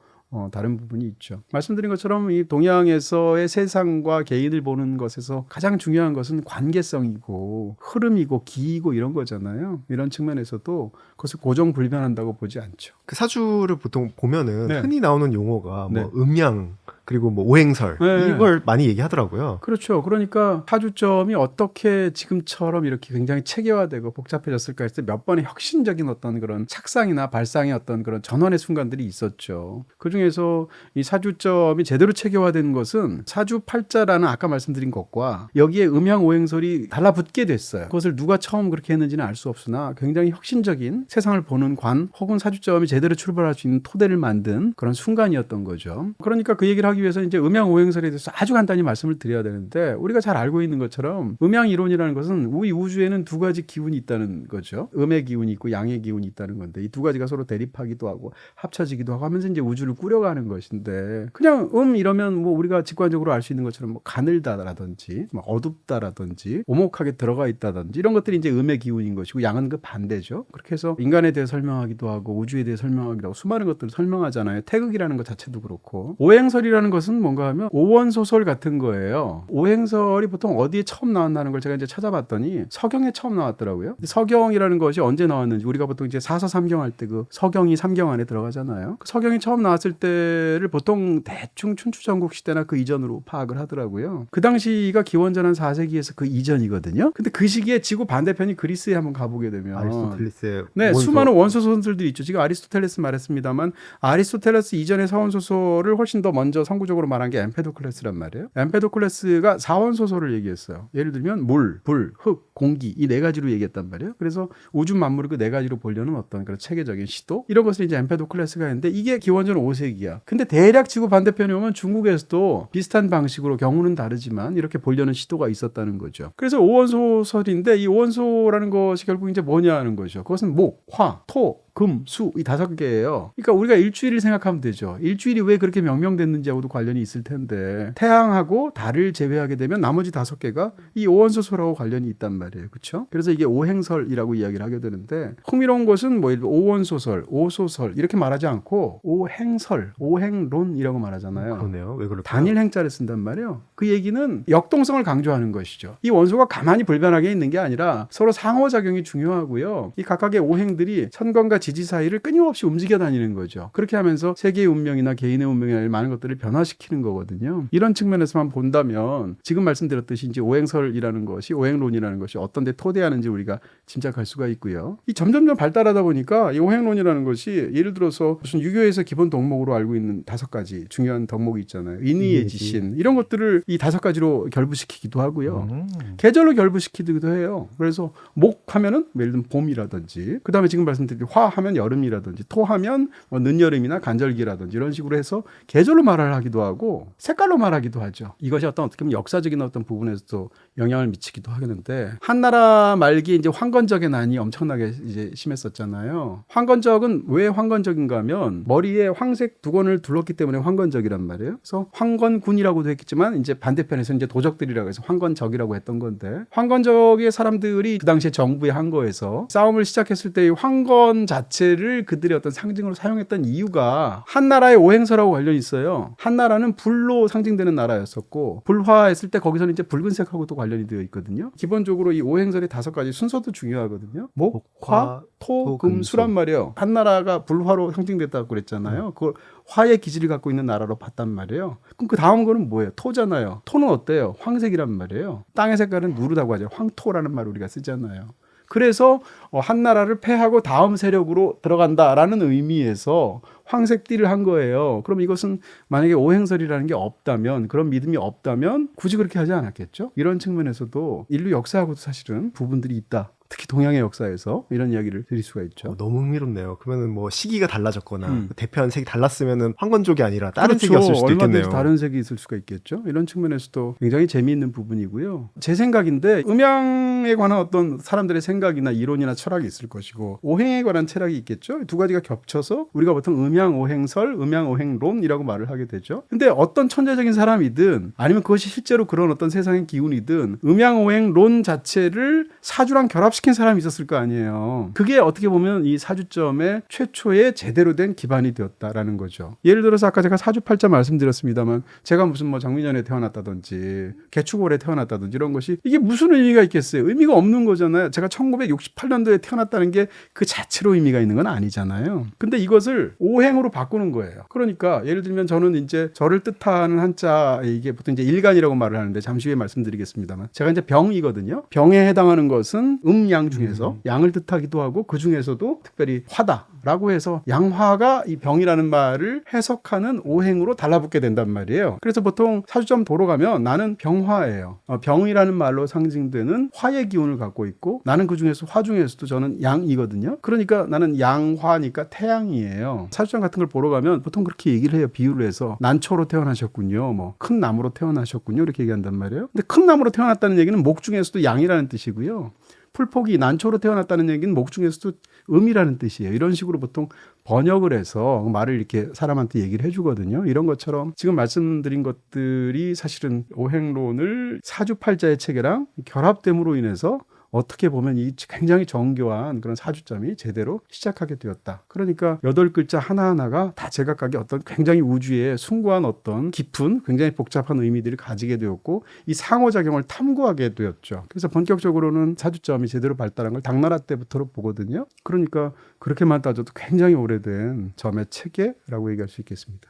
다른 부분이 있죠. 말씀드린 것처럼 이 동양에서의 세상과 개인을 보는 것에서 가장 중요한 것은 관계성이고 흐름이고 기이고 이런 거잖아요. 이런 측면에서도 그것을 고정불변한다고 보지 않죠. 그 사주를 보통 보면은 네. 흔히 나오는 용어가 네. 뭐 음양 그리고 뭐 오행설 네. 이걸 많이 얘기하더라고요. 그렇죠. 그러니까 사주점이 어떻게 지금처럼 이렇게 굉장히 체계화되고 복잡해졌을까 했을 때 몇 번의 혁신적인 어떤 그런 착상이나 발상의 어떤 그런 전환의 순간들이 있었죠. 그중에서 이 사주점이 제대로 체계화된 것은 사주팔자라는 아까 말씀드린 것과 여기에 음양 오행설이 달라붙게 됐어요. 그것을 누가 처음 그렇게 했는지는 알 수 없으나 굉장히 혁신적인 세상을 보는 관 혹은 사주점이 제대로 출발할 수 있는 토대를 만든 그런 순간이었던 거죠. 그러니까 그 얘기를 하기 위해서 이제 음양 오행설에 대해서 아주 간단히 말씀을 드려야 되는데 우리가 잘 알고 있는 것처럼 음양 이론이라는 것은 우리 우주에는 두 가지 기운이 있다는 거죠. 음의 기운이 있고 양의 기운이 있다는 건데 이 두 가지가 서로 대립하기도 하고 합쳐지기도 하고 하면서 이제 우주를 꾸려가는 것인데 그냥 이러면 뭐 우리가 직관적으로 알 수 있는 것처럼 뭐 가늘다라든지 뭐 어둡다라든지 오목하게 들어가 있다든지 이런 것들이 이제 음의 기운인 것이고 양은 그 반대죠. 그렇게 해서 인간에 대해 설명하기도 하고 우주에 대해 설명하기도 하고 수많은 것들을 설명하잖아요. 태극이라는 것 자체도 그렇고 오행설이라는 것은 뭔가 하면 오원소설 같은 거예요. 오행설이 보통 어디에 처음 나왔다는 걸 제가 이제 찾아봤더니 서경에 처음 나왔더라고요. 서경이라는 것이 언제 나왔는지 우리가 보통 이제 사서삼경 할 때 그 서경이 삼경 안에 들어가잖아요. 그 서경이 처음 나왔을 때를 보통 대충 춘추전국 시대나 그 이전으로 파악을 하더라고요. 그 당시가 기원전 한 4세기에서 그 이전이거든요. 근데 그 시기에 지구 반대편이 그리스에 한번 가보게 되면 아리스토텔레스의 네, 원소. 수많은 원소 소설들이 있죠. 지금 아리스토텔레스 말했습니다만 아리스토텔레스 이전의 서원 소설을 훨씬 더 먼저 선구적으로 말한 게 엠페도클레스란 말이에요. 엠페도클레스가 사원 소설을 얘기했어요. 예를 들면 물, 불, 흙, 공기 이 네 가지로 얘기했단 말이에요. 그래서 우주 만물을 그 네 가지로 보려는 어떤 그런 체계적인 시도 이런 것을 이제 엠페도클레스가 했는데 이게 기원전 5세기야. 근데 대략 지구 반대편에 오면 중국에서도 비슷한 방식으로 경우는 다르지만 이렇게 보려는 시도가 있었다는 거죠. 그래서 오원소설인데 이 오원소라는 것이 결국 이제 뭐냐 하는 거죠. 그것은 목, 화, 토, 금, 수 이 5개예요. 그러니까 우리가 일주일을 생각하면 되죠. 일주일이 왜 그렇게 명명됐는지하고도 관련이 있을 텐데 태양하고 달을 제외하게 되면 나머지 5개가 이 오원소설하고 관련이 있단 말이에요. 그렇죠? 그래서 이게 오행설이라고 이야기를 하게 되는데 흥미로운 것은 뭐 오원소설, 오소설 이렇게 말하지 않고 오행설, 오행론이라고 말하잖아요. 그러네요. 왜 그럴까요? 단일 행자를 쓴단 말이에요. 그 얘기는 역동성을 강조하는 것이죠. 이 원소가 가만히 불변하게 있는 게 아니라 서로 상호작용이 중요하고요. 이 각각의 오행들이 천간과 지지 사이를 끊임없이 움직여 다니는 거죠. 그렇게 하면서 세계의 운명이나 개인의 운명이나 많은 것들을 변화시키는 거거든요. 이런 측면에서만 본다면 지금 말씀드렸듯이 이제 오행설이라는 것이 오행론이라는 것이 어떤 데 토대하는지 우리가 짐작할 수가 있고요. 이 점점점 발달하다 보니까 이 오행론이라는 것이 예를 들어서 무슨 유교에서 기본 덕목으로 알고 있는 5가지 중요한 덕목이 있잖아요. 인의의 지신 이런 것들을 이 5가지로 결부시키기도 하고요. 계절로 결부시키기도 해요. 그래서 목 하면은 예를 들면 봄이라든지 그 다음에 지금 말씀드린 화 하면 여름이라든지 토 하면 뭐 늦여름이나 간절기라든지 이런 식으로 해서 계절로 말을 하기도 하고 색깔로 말하기도 하죠. 이것이 어떻게 보면 역사적인 어떤 부분에서도 영향을 미치기도 하겠는데 한나라 말기에 이제 황건적의 난이 엄청나게 이제 심했었잖아요. 황건적은 왜 황건적인가 하면 머리에 황색 두건을 둘렀기 때문에 황건적이란 말이에요. 그래서 황건군이라고도 했겠지만 이제 반대편에서 이제 도적들이라고 해서 황건적이라고 했던 건데 황건적의 사람들이 그 당시에 정부의 한거에서 싸움을 시작했을 때 이 황건 자체를 그들의 어떤 상징으로 사용했던 이유가 한나라의 오행설하고 관련이 있어요. 한나라는 불로 상징되는 나라였었고 불화했을 때 거기서는 이제 붉은색하고도 관련이 되어 있거든요. 기본적으로 이 오행설의 5가지 순서도 중요하거든요. 목, 화, 토, 금, 수란 말이에요. 한나라가 불화로 상징됐다고 그랬잖아요. 그걸 화의 기질을 갖고 있는 나라로 봤단 말이에요. 그럼 그 다음 거는 뭐예요? 토잖아요. 토는 어때요? 황색이란 말이에요. 땅의 색깔은 누르다고 하죠. 황토라는 말을 우리가 쓰잖아요. 그래서 한나라를 패하고 다음 세력으로 들어간다라는 의미에서 황색띠를 한 거예요. 그럼 이것은 만약에 오행설이라는 게 없다면 그런 믿음이 없다면 굳이 그렇게 하지 않았겠죠? 이런 측면에서도 인류 역사하고도 사실은 부분들이 있다. 특히 동양의 역사에서 이런 이야기를 드릴 수가 있죠. 너무 흥미롭네요. 그러면은 뭐 시기가 달라졌거나 대표한 색이 달랐으면은 황건족이 아니라 다른 그렇죠. 색이었을 수도 얼마든지 있겠네요. 다른 색이 있을 수가 있겠죠. 이런 측면에서도 굉장히 재미있는 부분이고요. 제 생각인데 음양에 관한 어떤 사람들의 생각이나 이론이나 철학이 있을 것이고 오행에 관한 철학이 있겠죠. 두 가지가 겹쳐서 우리가 보통 음양오행설, 음양오행론이라고 말을 하게 되죠. 근데 어떤 천재적인 사람이든 아니면 그것이 실제로 그런 어떤 세상의 기운이든 음양오행론 자체를 사주랑 결합시킨 사람이 있었을 거 아니에요. 그게 어떻게 보면 이 사주점의 최초의 제대로 된 기반이 되었다라는 거죠. 예를 들어서 아까 제가 사주팔자 말씀드렸습니다만 제가 무슨 뭐 정민년에 태어났다든지 개축월에 태어났다든지 이런 것이 이게 무슨 의미가 있겠어요? 의미가 없는 거잖아요. 제가 1968년도에 태어났다는 게 그 자체로 의미가 있는 건 아니잖아요. 근데 이것을 오행으로 바꾸는 거예요. 그러니까 예를 들면 저는 이제 저를 뜻하는 한자 이게 보통 이제 일간이라고 말을 하는데 잠시 후에 말씀드리겠습니다만 제가 이제 병이거든요. 병에 해당하는 것은 음양 중에서 양을 뜻하기도 하고 그 중에서도 특별히 화다라고 해서 양화가 이 병이라는 말을 해석하는 오행으로 달라붙게 된단 말이에요. 그래서 보통 사주점 보러 가면 나는 병화예요. 병이라는 말로 상징되는 화의 기운을 갖고 있고 나는 그 중에서 화 중에서도 저는 양이거든요. 그러니까 나는 양화니까 태양이에요. 사주점 같은 걸 보러 가면 보통 그렇게 얘기를 해요. 비유를 해서 난초로 태어나셨군요. 뭐 큰 나무로 태어나셨군요. 이렇게 얘기한단 말이에요. 근데 큰 나무로 태어났다는 얘기는 목 중에서도 양이라는 뜻이고요. 풀포기 난초로 태어났다는 얘기는 목 중에서도 음이라는 뜻이에요. 이런 식으로 보통 번역을 해서 말을 이렇게 사람한테 얘기를 해주거든요. 이런 것처럼 지금 말씀드린 것들이 사실은 오행론을 사주팔자의 체계랑 결합됨으로 인해서 어떻게 보면 이 굉장히 정교한 그런 사주점이 제대로 시작하게 되었다. 그러니까 8글자 하나하나가 다 제각각의 어떤 굉장히 우주의 숭고한 어떤 깊은 굉장히 복잡한 의미들을 가지게 되었고 이 상호작용을 탐구하게 되었죠. 그래서 본격적으로는 사주점이 제대로 발달한 걸 당나라 때부터로 보거든요. 그러니까 그렇게만 따져도 굉장히 오래된 점의 체계라고 얘기할 수 있겠습니다.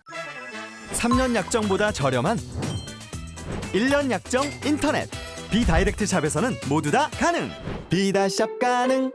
3년 약정보다 저렴한 1년 약정 인터넷 비다이렉트 샵에서는 모두 다 가능. 비다샵 가능.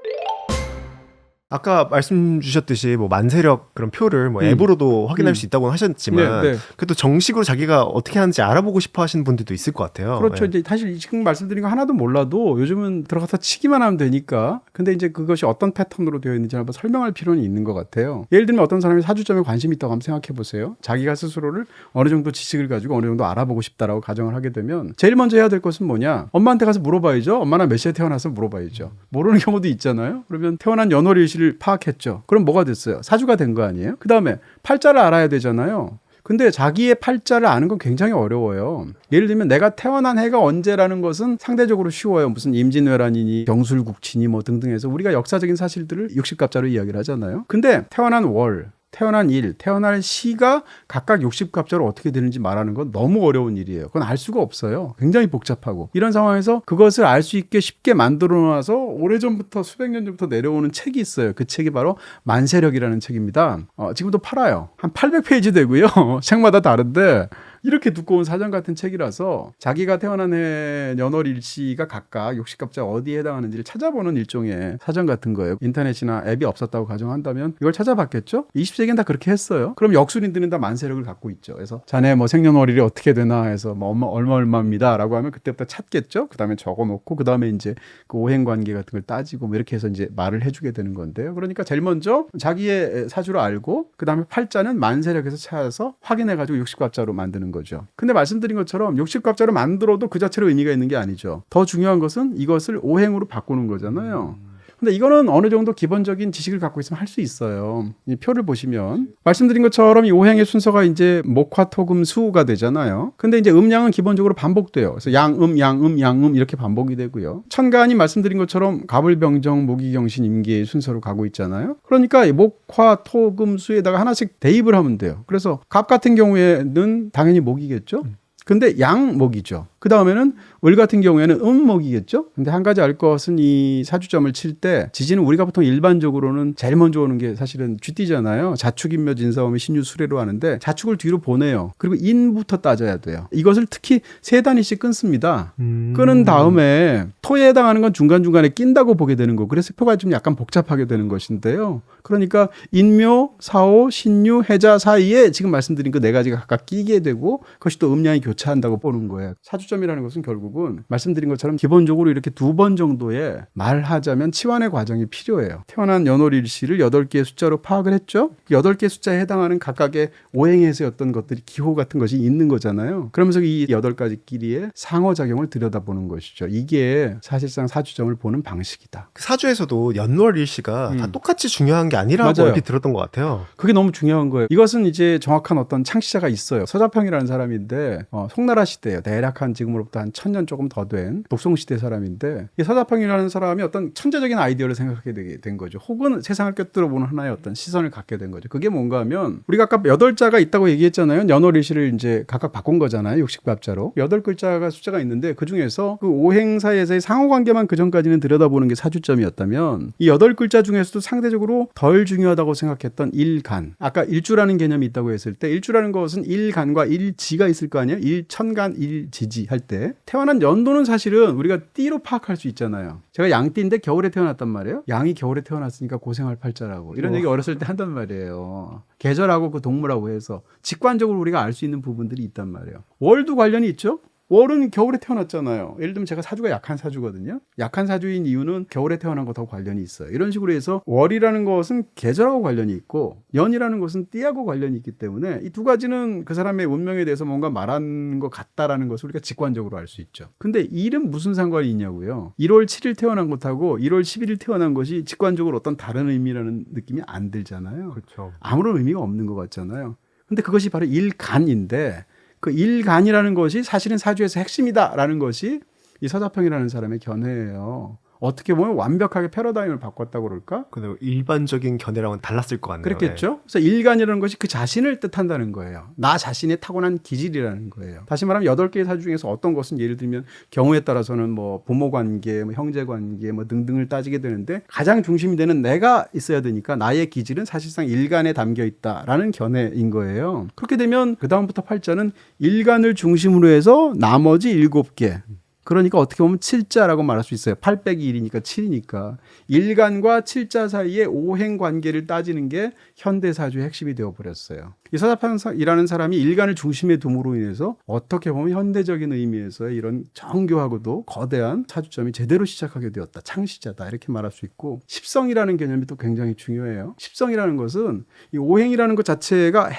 아까 말씀 주셨듯이 뭐 만세력 그런 표를 뭐 앱으로도 확인할 수 있다고 하셨지만 네. 그래도 정식으로 자기가 어떻게 하는지 알아보고 싶어 하시는 분들도 있을 것 같아요. 그렇죠. 네. 이제 사실 지금 말씀드린 거 하나도 몰라도 요즘은 들어가서 치기만 하면 되니까. 근데 이제 그것이 어떤 패턴으로 되어 있는지 한번 설명할 필요는 있는 것 같아요. 예를 들면 어떤 사람이 사주점에 관심이 있다고 한번 생각해 보세요. 자기가 스스로를 어느 정도 지식을 가지고 어느 정도 알아보고 싶다라고 가정을 하게 되면 제일 먼저 해야 될 것은 뭐냐? 엄마한테 가서 물어봐야죠. 엄마나 몇 시에 태어나서 물어봐야죠. 모르는 경우도 있잖아요. 그러면 태어난 연월일시를 파악했죠. 그럼 뭐가 됐어요? 사주가 된 거 아니에요? 그 다음에 팔자를 알아야 되잖아요. 근데 자기의 팔자를 아는 건 굉장히 어려워요. 예를 들면 내가 태어난 해가 언제라는 것은 상대적으로 쉬워요. 무슨 임진왜란이니 경술국치니 뭐 등등 해서 우리가 역사적인 사실들을 60갑자로 이야기를 하잖아요. 근데 태어난 월, 태어난 일, 태어날 시가 각각 60갑자로 어떻게 되는지 말하는 건 너무 어려운 일이에요. 그건 알 수가 없어요. 굉장히 복잡하고. 이런 상황에서 그것을 알 수 있게 쉽게 만들어 놔서 오래전부터 수백 년 전부터 내려오는 책이 있어요. 그 책이 바로 만세력이라는 책입니다. 지금도 팔아요. 한 800페이지 되고요. 책마다 다른데 이렇게 두꺼운 사전 같은 책이라서 자기가 태어난 해 연월일시가 각각 60갑자 어디에 해당하는지를 찾아보는 일종의 사전 같은 거예요. 인터넷이나 앱이 없었다고 가정한다면 이걸 찾아봤겠죠? 20세기엔 다 그렇게 했어요. 그럼 역술인들은 다 만세력을 갖고 있죠. 그래서 자네 뭐 생년월일이 어떻게 되나 해서 뭐 얼마입니다 라고 하면 그때부터 찾겠죠. 그 다음에 적어놓고 그 다음에 이제 그 오행관계 같은 걸 따지고 뭐 이렇게 해서 이제 말을 해주게 되는 건데요. 그러니까 제일 먼저 자기의 사주를 알고 그 다음에 팔자는 만세력에서 찾아서 확인해가지고 60갑자로 만드는 거죠. 근데 말씀드린 것처럼 60갑자로 만들어도 그 자체로 의미가 있는 게 아니죠. 더 중요한 것은 이것을 오행으로 바꾸는 거잖아요. 근데 이거는 어느 정도 기본적인 지식을 갖고 있으면 할 수 있어요. 이 표를 보시면 말씀드린 것처럼 이 오행의 순서가 이제 목화토금수가 되잖아요. 근데 이제 음양은 기본적으로 반복돼요. 그래서 양음, 양음, 양음 이렇게 반복이 되고요. 천간이 말씀드린 것처럼 갑을병정, 무기경신, 임기의 순서로 가고 있잖아요. 그러니까 이 목화토금수에다가 하나씩 대입을 하면 돼요. 그래서 갑 같은 경우에는 당연히 목이겠죠. 근데 양목이죠. 그 다음에는 을 같은 경우에는 음목이겠죠. 근데 한 가지 알 것은 이 사주점을 칠 때 지지는 우리가 보통 일반적으로는 제일 먼저 오는 게 사실은 쥐띠잖아요. 자축인묘 진사오미 신유수레로 하는데 자축을 뒤로 보내요. 그리고 인부터 따져야 돼요. 이것을 특히 세 단위씩 끊습니다. 끊은 다음에 토에 해당하는 건 중간중간에 낀다고 보게 되는 거. 그래서 표가 좀 약간 복잡하게 되는 것인데요. 그러니까 인묘, 사오, 신유, 해자 사이에 지금 말씀드린 그 네 가지가 각각 끼게 되고 그것이 또 음양이 교차한다고 보는 거예요. 사주점 사주점이라는 것은 결국은 말씀드린 것처럼 기본적으로 이렇게 2번 정도의 말하자면 치환의 과정이 필요해요. 태어난 연월일시를 8개의 숫자로 파악을 했죠. 8개의 숫자에 해당하는 각각의 오행에서의 어떤 것들이 기호 같은 것이 있는 거잖아요. 그러면서 이 8가지끼리의 상호작용을 들여다보는 것이죠. 이게 사실상 사주점을 보는 방식이다. 그 사주에서도 연월일시가 다 똑같이 중요한 게 아니라고 맞아요. 얼핏 들었던 것 같아요. 그게 너무 중요한 거예요. 이것은 이제 정확한 어떤 창시자가 있어요. 서자평이라는 사람인데 송나라 시대예요. 대략 한 지금으로부터 한 1000년 조금 더 된 독송시대 사람인데 이 서자평이라는 사람이 어떤 천재적인 아이디어를 생각하게 되게 된 거죠. 혹은 세상을 꿰뚫어 보는 하나의 어떤 시선을 갖게 된 거죠. 그게 뭔가 하면 우리가 아까 8자가 있다고 얘기했잖아요. 연월일시를 이제 각각 바꾼 거잖아요. 60밥자로. 8글자가 숫자가 있는데 그중에서 그 오행 사이에서의 상호관계만 그전까지는 들여다보는 게 사주점이었다면 이 8글자 중에서도 상대적으로 덜 중요하다고 생각했던 일간. 아까 일주라는 개념이 있다고 했을 때 일주라는 것은 일간과 일지가 있을 거 아니에요. 일천간 일지지 할 때 태어난 연도는 사실은 우리가 띠로 파악할 수 있잖아요. 제가 양띠인데 겨울에 태어났단 말이에요. 양이 겨울에 태어났으니까 고생할 팔자라고 이런 얘기 어렸을 때 한단 말이에요. 계절하고 그 동물하고 해서 직관적으로 우리가 알 수 있는 부분들이 있단 말이에요. 월도 관련이 있죠. 월은 겨울에 태어났잖아요. 예를 들면 제가 사주가 약한 사주거든요. 약한 사주인 이유는 겨울에 태어난 것하고 관련이 있어요. 이런 식으로 해서 월이라는 것은 계절하고 관련이 있고 연이라는 것은 띠하고 관련이 있기 때문에 이 두 가지는 그 사람의 운명에 대해서 뭔가 말하는 것 같다라는 것을 우리가 직관적으로 알 수 있죠. 근데 일은 무슨 상관이 있냐고요. 1월 7일 태어난 것하고 1월 11일 태어난 것이 직관적으로 어떤 다른 의미라는 느낌이 안 들잖아요. 그렇죠. 아무런 의미가 없는 것 같잖아요. 근데 그것이 바로 일간인데 그 일간이라는 것이 사실은 사주에서 핵심이다라는 것이 이 서자평이라는 사람의 견해예요. 어떻게 보면 완벽하게 패러다임을 바꿨다고 그럴까? 근데 일반적인 견해랑은 달랐을 것 같네요. 그렇겠죠. 그래서 일간이라는 것이 그 자신을 뜻한다는 거예요. 나 자신의 타고난 기질이라는 거예요. 다시 말하면 8개의 사주 중에서 어떤 것은 예를 들면 경우에 따라서는 뭐 부모 관계, 뭐 형제 관계 뭐 등등을 따지게 되는데 가장 중심이 되는 내가 있어야 되니까 나의 기질은 사실상 일간에 담겨 있다라는 견해인 거예요. 그렇게 되면 그다음부터 팔자는 일간을 중심으로 해서 나머지 7개 그러니까 어떻게 보면 7자라고 말할 수 있어요. 8 빼기 1이니까 7이니까. 일간과 7자 사이의 오행 관계를 따지는 게 현대사주의 핵심이 되어버렸어요. 이 서자평이라는 사람이 일간을 중심에 둠으로 인해서 어떻게 보면 현대적인 의미에서의 이런 정교하고도 거대한 사주점이 제대로 시작하게 되었다. 창시자다. 이렇게 말할 수 있고 십성이라는 개념이 또 굉장히 중요해요. 십성이라는 것은 이 오행이라는 것 자체가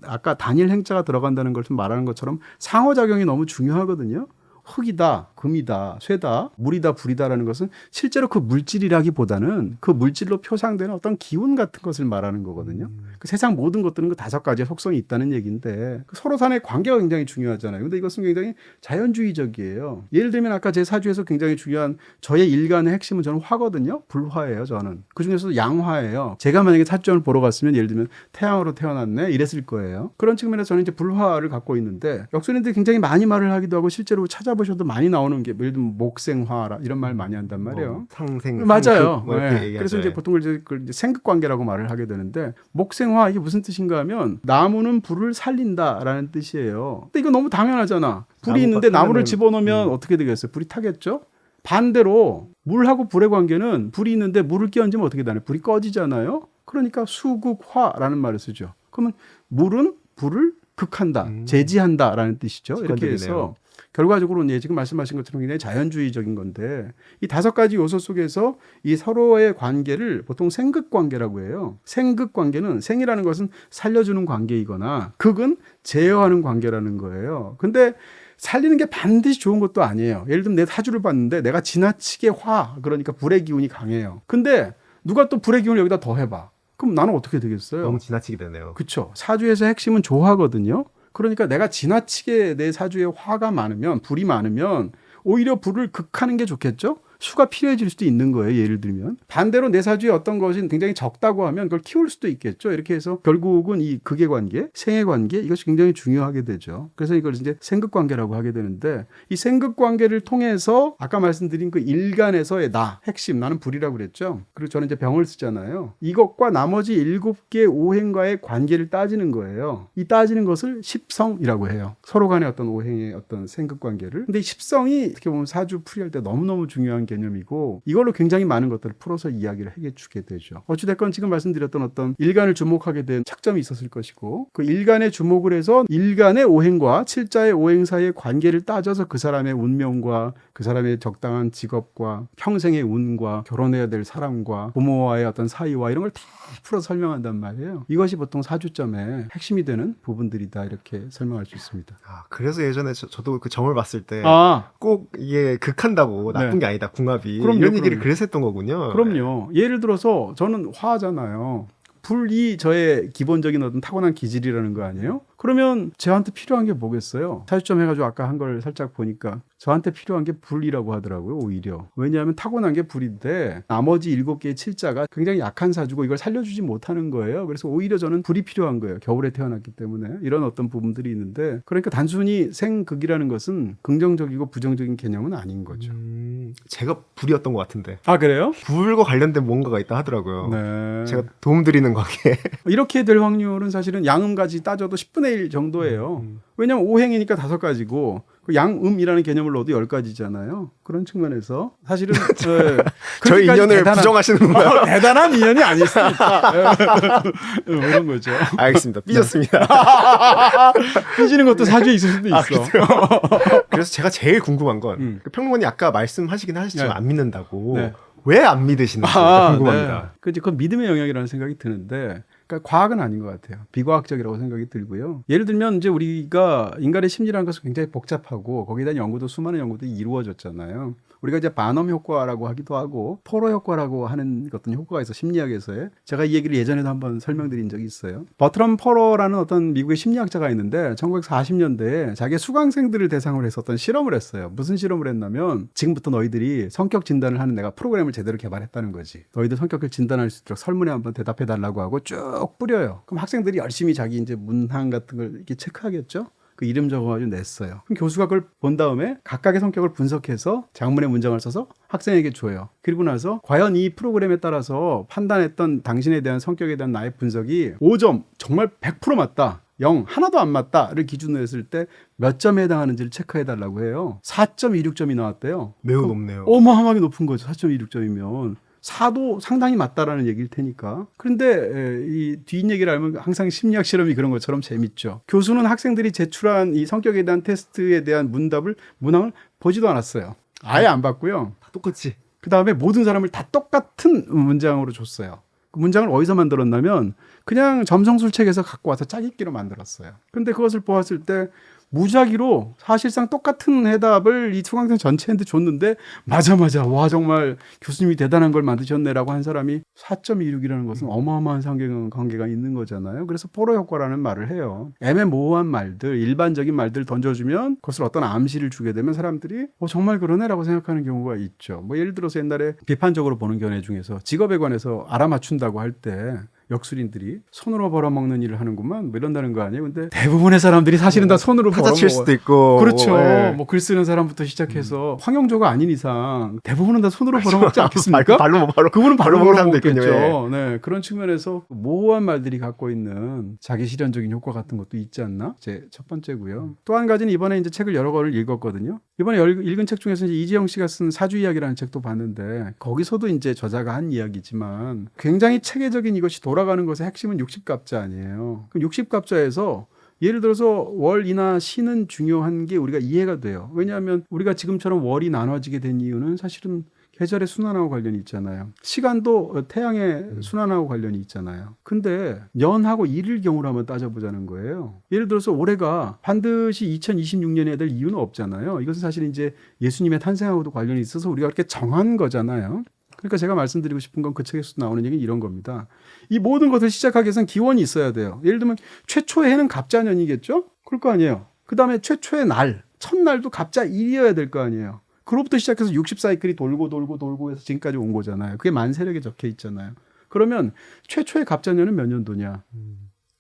아까 단일 행자가 들어간다는 걸 좀 말하는 것처럼 상호작용이 너무 중요하거든요. 흙이다, 금이다, 쇠다, 물이다, 불이다라는 것은 실제로 그 물질이라기보다는 그 물질로 표상되는 어떤 기운 같은 것을 말하는 거거든요. 그 세상 모든 것들은 그 5가지의 속성이 있다는 얘기인데 그 서로 간의 관계가 굉장히 중요하잖아요. 근데 이것은 굉장히 자연주의적이에요. 예를 들면 아까 제 사주에서 굉장히 중요한 저의 일간의 핵심은 저는 화거든요. 불화예요, 저는. 그중에서도 양화예요. 제가 만약에 사주점을 보러 갔으면 예를 들면 태양으로 태어났네 이랬을 거예요. 그런 측면에서 저는 이제 불화를 갖고 있는데 역술인들이 굉장히 많이 말을 하기도 하고 실제로 찾아보셔도 많이 나오는 게 예를 들면 목생화 이런 말 많이 한단 말이에요. 상생, 맞아요. 뭐 이렇게 네. 얘기하죠. 그래서 이제 보통 이제 생극관계라고 말을 하게 되는데 목생화 이게 무슨 뜻인가 하면 나무는 불을 살린다라는 뜻이에요. 근데 이거 너무 당연하잖아. 불이 있는데 나무를 집어넣으면 어떻게 되겠어요? 불이 타겠죠? 반대로 물하고 불의 관계는 불이 있는데 물을 끼얹으면 어떻게 되나요? 불이 꺼지잖아요. 그러니까 수극화라는 말을 쓰죠. 그러면 물은 불을 극한다, 제지한다라는 뜻이죠. 이렇게 해서 결과적으로는 지금 말씀하신 것처럼 굉장히 자연주의적인 건데 이 5가지 요소 속에서 이 서로의 관계를 보통 생극관계라고 해요. 생극관계는 생이라는 것은 살려주는 관계이거나 극은 제어하는 관계라는 거예요. 근데 살리는 게 반드시 좋은 것도 아니에요. 예를 들면 내 사주를 봤는데 내가 지나치게 그러니까 불의 기운이 강해요. 근데 누가 또 불의 기운을 여기다 더해봐. 그럼 나는 어떻게 되겠어요? 너무 지나치게 되네요. 그렇죠. 사주에서 핵심은 조화거든요. 그러니까 내가 지나치게 내 사주에 화가 많으면 불이 많으면 오히려 불을 극하는 게 좋겠죠. 수가 필요해질 수도 있는 거예요. 예를 들면 반대로 내 사주에 어떤 것이 굉장히 적다고 하면 그걸 키울 수도 있겠죠. 이렇게 해서 결국은 이 극의 관계, 생의 관계 이것이 굉장히 중요하게 되죠. 그래서 이걸 이제 생극관계라고 하게 되는데 이 생극관계를 통해서 아까 말씀드린 그 일간에서의 나 핵심 나는 불이라고 그랬죠. 그리고 저는 이제 병을 쓰잖아요. 이것과 나머지 7개 오행과의 관계를 따지는 거예요. 이 따지는 것을 십성이라고 해요. 서로 간의 어떤 오행의 어떤 생극관계를. 근데 이 십성이 어떻게 보면 사주 풀이할 때 너무너무 중요한 개념이고 이걸로 굉장히 많은 것들을 풀어서 이야기를 해게 주게 되죠. 어찌됐건 지금 말씀드렸던 어떤 일간을 주목하게 된 착점이 있었을 것이고 그 일간에 주목을 해서 일간의 오행과 칠자의 오행 사이의 관계를 따져서 그 사람의 운명과 그 사람의 적당한 직업과 평생의 운과 결혼해야 될 사람과 부모와의 어떤 사이와 이런 걸 다 풀어 설명한단 말이에요. 이것이 보통 사주점의 핵심이 되는 부분들이다 이렇게 설명할 수 있습니다. 아, 그래서 예전에 저도 그 점을 봤을 때 꼭 이게 극한다고 나쁜 네. 게 아니다 궁합이 그럼요, 이런 얘기를 그럼요. 그래서 했던 거군요. 그럼요. 예를 들어서 저는 화잖아요. 불이 저의 기본적인 어떤 타고난 기질이라는 거 아니에요? 그러면 저한테 필요한 게 뭐겠어요? 사주점 해가지고 아까 한 걸 살짝 보니까 저한테 필요한 게 불이라고 하더라고요. 오히려. 왜냐하면 타고난 게 불인데 나머지 7개의 칠자가 굉장히 약한 사주고 이걸 살려주지 못하는 거예요. 그래서 오히려 저는 불이 필요한 거예요. 겨울에 태어났기 때문에. 이런 어떤 부분들이 있는데 그러니까 단순히 생극이라는 것은 긍정적이고 부정적인 개념은 아닌 거죠. 제가 불이었던 것 같은데 아 그래요? 불과 관련된 뭔가가 있다 하더라고요. 네. 제가 도움드리는 관계. 이렇게 될 확률은 사실은 양음까지 따져도 10분의 1 정도예요. 왜냐하면 오행이니까 5가지고 그 양음이라는 개념을 넣어도 10가지잖아요. 그런 측면에서 사실은 저희 인연을 부정하시는구나. 대단한 인연이 아닐 수 있다. 이런 거죠. 알겠습니다. 삐졌습니다. 삐지는 것도 사주에 있을 수도 있어. 그래서 제가 제일 궁금한 건 그 평론가님 아까 말씀하시긴 하셨지만 네. 안 믿는다고 네. 왜 안 믿으시는지 궁금합니다. 네. 그건 믿음의 영역이라는 생각이 드는데 그러니까 과학은 아닌 것 같아요. 비과학적이라고 생각이 들고요. 예를 들면 이제 우리가 인간의 심리라는 것은 굉장히 복잡하고 거기에 대한 연구도 수많은 연구들이 이루어졌잖아요. 우리가 이제 반엄 효과라고 하기도 하고 포로 효과라고 하는 어떤 효과가 있어 심리학에서의 제가 이 얘기를 예전에도 한번 설명드린 적이 있어요. 버트럼 포로라는 어떤 미국의 심리학자가 있는데 1940년대에 자기 수강생들을 대상으로 해서 어떤 실험을 했어요. 무슨 실험을 했냐면 지금부터 너희들이 성격 진단을 하는 내가 프로그램을 제대로 개발했다는 거지. 너희들 성격을 진단할 수 있도록 설문에 한번 대답해 달라고 하고 쭉 뿌려요. 그럼 학생들이 열심히 자기 이제 문항 같은 걸 이렇게 체크하겠죠. 그 이름 적어가지고 냈어요. 그럼 교수가 그걸 본 다음에 각각의 성격을 분석해서 장문의 문장을 써서 학생에게 줘요. 그리고 나서 과연 이 프로그램에 따라서 판단했던 당신에 대한 성격에 대한 나의 분석이 5점 정말 100% 맞다. 0 하나도 안 맞다를 기준으로 했을 때 몇 점에 해당하는지를 체크해달라고 해요. 4.26점이 나왔대요. 매우 높네요. 어마어마하게 높은 거죠. 4.26점이면. 4도 상당히 맞다라는 얘기일 테니까. 그런데 이 뒷얘기를 알면 항상 심리학 실험이 그런 것처럼 재밌죠. 교수는 학생들이 제출한 이 성격에 대한 테스트에 대한 문항을 보지도 않았어요. 아예 안 봤고요. 다 똑같이. 그 다음에 모든 사람을 다 똑같은 문장으로 줬어요. 그 문장을 어디서 만들었냐면 그냥 점성술책에서 갖고 와서 짜깁기로 만들었어요. 근데 그것을 보았을 때 무작위로 사실상 똑같은 해답을 이 수강생 전체한테 줬는데 맞아 와 정말 교수님이 대단한 걸 만드셨네라고 한 사람이 4.26이라는 것은 어마어마한 상관관계가 있는 거잖아요. 그래서 포로 효과라는 말을 해요. 애매모호한 말들 일반적인 말들 던져주면 그것을 어떤 암시를 주게 되면 사람들이 정말 그러네라고 생각하는 경우가 있죠. 뭐 예를 들어서 옛날에 비판적으로 보는 견해 중에서 직업에 관해서 알아맞춘다고 할 때 역술인들이 손으로 벌어먹는 일을 하는구만 뭐 이런다는 거 아니에요. 근데 대부분의 사람들이 사실은 다 손으로 타자 칠 벌어먹어요. 수도 있고. 그렇죠. 예. 뭐 글 쓰는 사람부터 시작해서 황영조가 아닌 이상 대부분은 다 손으로 벌어먹지 않겠습니까? 발로 그분은 발로 먹는 사람도 벌어먹겠죠. 있군요. 네, 그런 측면에서 모호한 말들이 갖고 있는 자기 실현적인 효과 같은 것도 있지 않나? 제 첫 번째고요. 또 한 가지는 이번에 이제 책을 여러 권을 읽었거든요. 이번에 읽은 책 중에서 이제 이재영 씨가 쓴 사주 이야기라는 책도 봤는데 거기서도 이제 저자가 한 이야기지만 굉장히 체계적인 이것이 돌아가는 것의 핵심은 60갑자 아니에요. 그럼 60갑자에서 예를 들어서 월이나 시는 중요한 게 우리가 이해가 돼요. 왜냐하면 우리가 지금처럼 월이 나눠지게 된 이유는 사실은 계절의 순환하고 관련이 있잖아요. 시간도 태양의 순환하고 관련이 있잖아요. 근데 년하고 일일 경우로 한번 따져보자는 거예요. 예를 들어서 올해가 반드시 2026년에 될 이유는 없잖아요. 이것은 사실 이제 예수님의 탄생하고도 관련이 있어서 우리가 그렇게 정한 거잖아요. 그러니까 제가 말씀드리고 싶은 건 그 책에서 나오는 얘기는 이런 겁니다. 이 모든 것을 시작하기 위해서는 기원이 있어야 돼요. 예를 들면 최초의 해는 갑자년이겠죠? 그럴 거 아니에요. 그 다음에 최초의 날, 첫날도 갑자일이어야 될 거 아니에요. 그로부터 시작해서 60사이클이 돌고 해서 지금까지 온 거잖아요. 그게 만세력에 적혀 있잖아요. 그러면 최초의 갑자년은 몇 년도냐?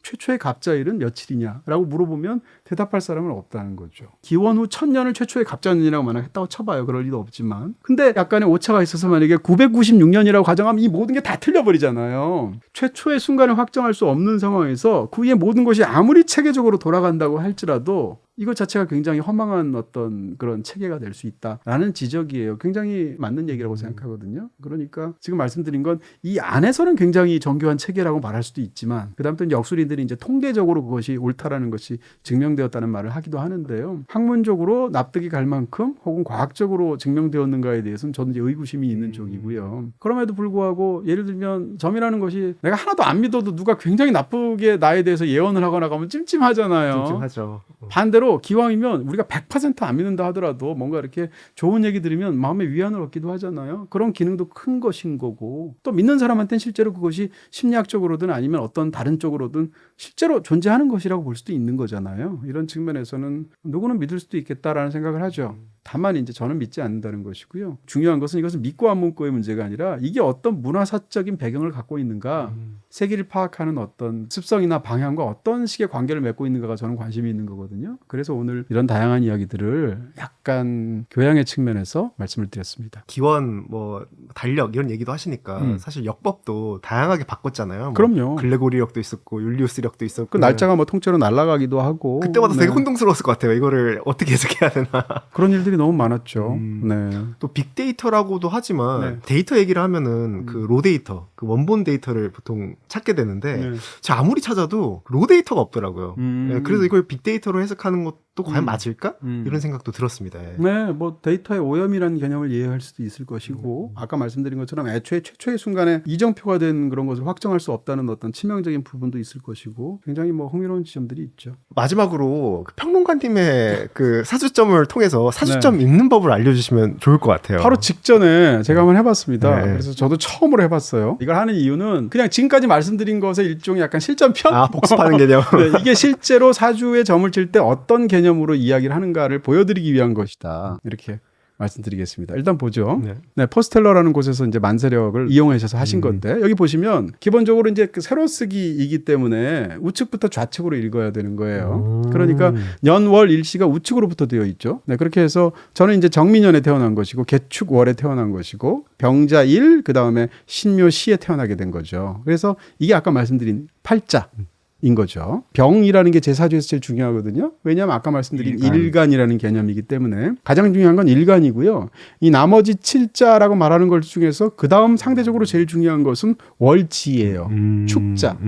최초의 갑자일은 며칠이냐라고 물어보면 대답할 사람은 없다는 거죠. 기원 후 1000년을 최초의 갑자년이라고 만약 했다고 쳐봐요. 그럴 리도 없지만. 근데 약간의 오차가 있어서 만약에 996년이라고 가정하면 이 모든 게 다 틀려버리잖아요. 최초의 순간을 확정할 수 없는 상황에서 그 위에 모든 것이 아무리 체계적으로 돌아간다고 할지라도 이것 자체가 굉장히 허망한 어떤 그런 체계가 될 수 있다라는 지적이에요. 굉장히 맞는 얘기라고 생각하거든요. 그러니까 지금 말씀드린 건 이 안에서는 굉장히 정교한 체계라고 말할 수도 있지만 그다음 또 역술인들이 이제 통계적으로 그것이 옳다라는 것이 증명되었다는 말을 하기도 하는데요. 학문적으로 납득이 갈 만큼 혹은 과학적으로 증명되었는가에 대해서는 저는 이제 의구심이 있는 쪽이고요. 그럼에도 불구하고 예를 들면 점이라는 것이 내가 하나도 안 믿어도 누가 굉장히 나쁘게 나에 대해서 예언을 하거나 가면 찜찜하잖아요. 찜찜하죠. 반대로 기왕이면 우리가 100%안 믿는다 하더라도 뭔가 이렇게 좋은 얘기 들으면 마음의 위안을 얻기도 하잖아요. 그런 기능도 큰 것인 거고 또 믿는 사람한테는 실제로 그것이 심리학적으로든 아니면 어떤 다른 쪽으로든 실제로 존재하는 것이라고 볼 수도 있는 거잖아요. 이런 측면에서는 누구는 믿을 수도 있겠다라는 생각을 하죠. 다만 이제 저는 믿지 않는다는 것이고요. 중요한 것은 이것은 믿고 안 믿고의 문제가 아니라 이게 어떤 문화사적인 배경을 갖고 있는가, 세계를 파악하는 어떤 습성이나 방향과 어떤 식의 관계를 맺고 있는가가 저는 관심이 있는 거거든요. 그래서 오늘 이런 다양한 이야기들을 약간 교양의 측면에서 말씀을 드렸습니다. 기원, 뭐 달력 이런 얘기도 하시니까 사실 역법도 다양하게 바꿨잖아요. 뭐 그럼요. 글레고리력도 있었고 율리우스력도 있었고 그 날짜가 뭐 통째로 날아가기도 하고 그때마다 네. 되게 혼동스러웠을 것 같아요. 이거를 어떻게 해석해야 되나. 그런 일들이 너무 많았죠. 네. 또 빅데이터라고도 하지만 네. 데이터 얘기를 하면은 그 로데이터, 그 원본 데이터를 보통 찾게 되는데 네. 제가 아무리 찾아도 로데이터가 없더라고요. 네, 그래서 이걸 빅데이터로 해석하는 것도 과연 맞을까? 이런 생각도 들었습니다. 네, 뭐 데이터의 오염이라는 개념을 이해할 수도 있을 것이고 아까 말씀드린 것처럼 애초에 최초의 순간에 이정표가 된 그런 것을 확정할 수 없다는 어떤 치명적인 부분도 있을 것이고 굉장히 뭐 흥미로운 지점들이 있죠. 마지막으로 그 평론가님의 그 사주점을 통해서 사주점 읽는 법을 알려주시면 좋을 것 같아요. 바로 직전에 제가 한번 해봤습니다. 네. 그래서 저도 처음으로 해봤어요. 이걸 하는 이유는 그냥 지금까지 말씀드린 것의 일종의 약간 실전편? 아, 복습하는 개념. 네, 이게 실제로 사주에 점을 칠 때 어떤 개념으로 이야기를 하는가를 보여드리기 위한 것이다. 이렇게 말씀드리겠습니다. 일단 보죠. 네. 네, 포스텔러라는 곳에서 이제 만세력을 이용하셔서 하신 건데 여기 보시면 기본적으로 이제 그 세로 쓰기이기 때문에 우측부터 좌측으로 읽어야 되는 거예요. 그러니까 년월 일시가 우측으로부터 되어 있죠. 네, 그렇게 해서 저는 이제 정민년에 태어난 것이고 개축월에 태어난 것이고 병자일 그다음에 신묘시에 태어나게 된 거죠. 그래서 이게 아까 말씀드린 팔자 인 거죠. 병이라는 게 제 사주에서 제일 중요하거든요. 왜냐하면 아까 말씀드린 일간이라는 개념이기 때문에 가장 중요한 건 일간이고요. 이 나머지 7자라고 말하는 것 중에서 그 다음 상대적으로 제일 중요한 것은 월지예요. 축자.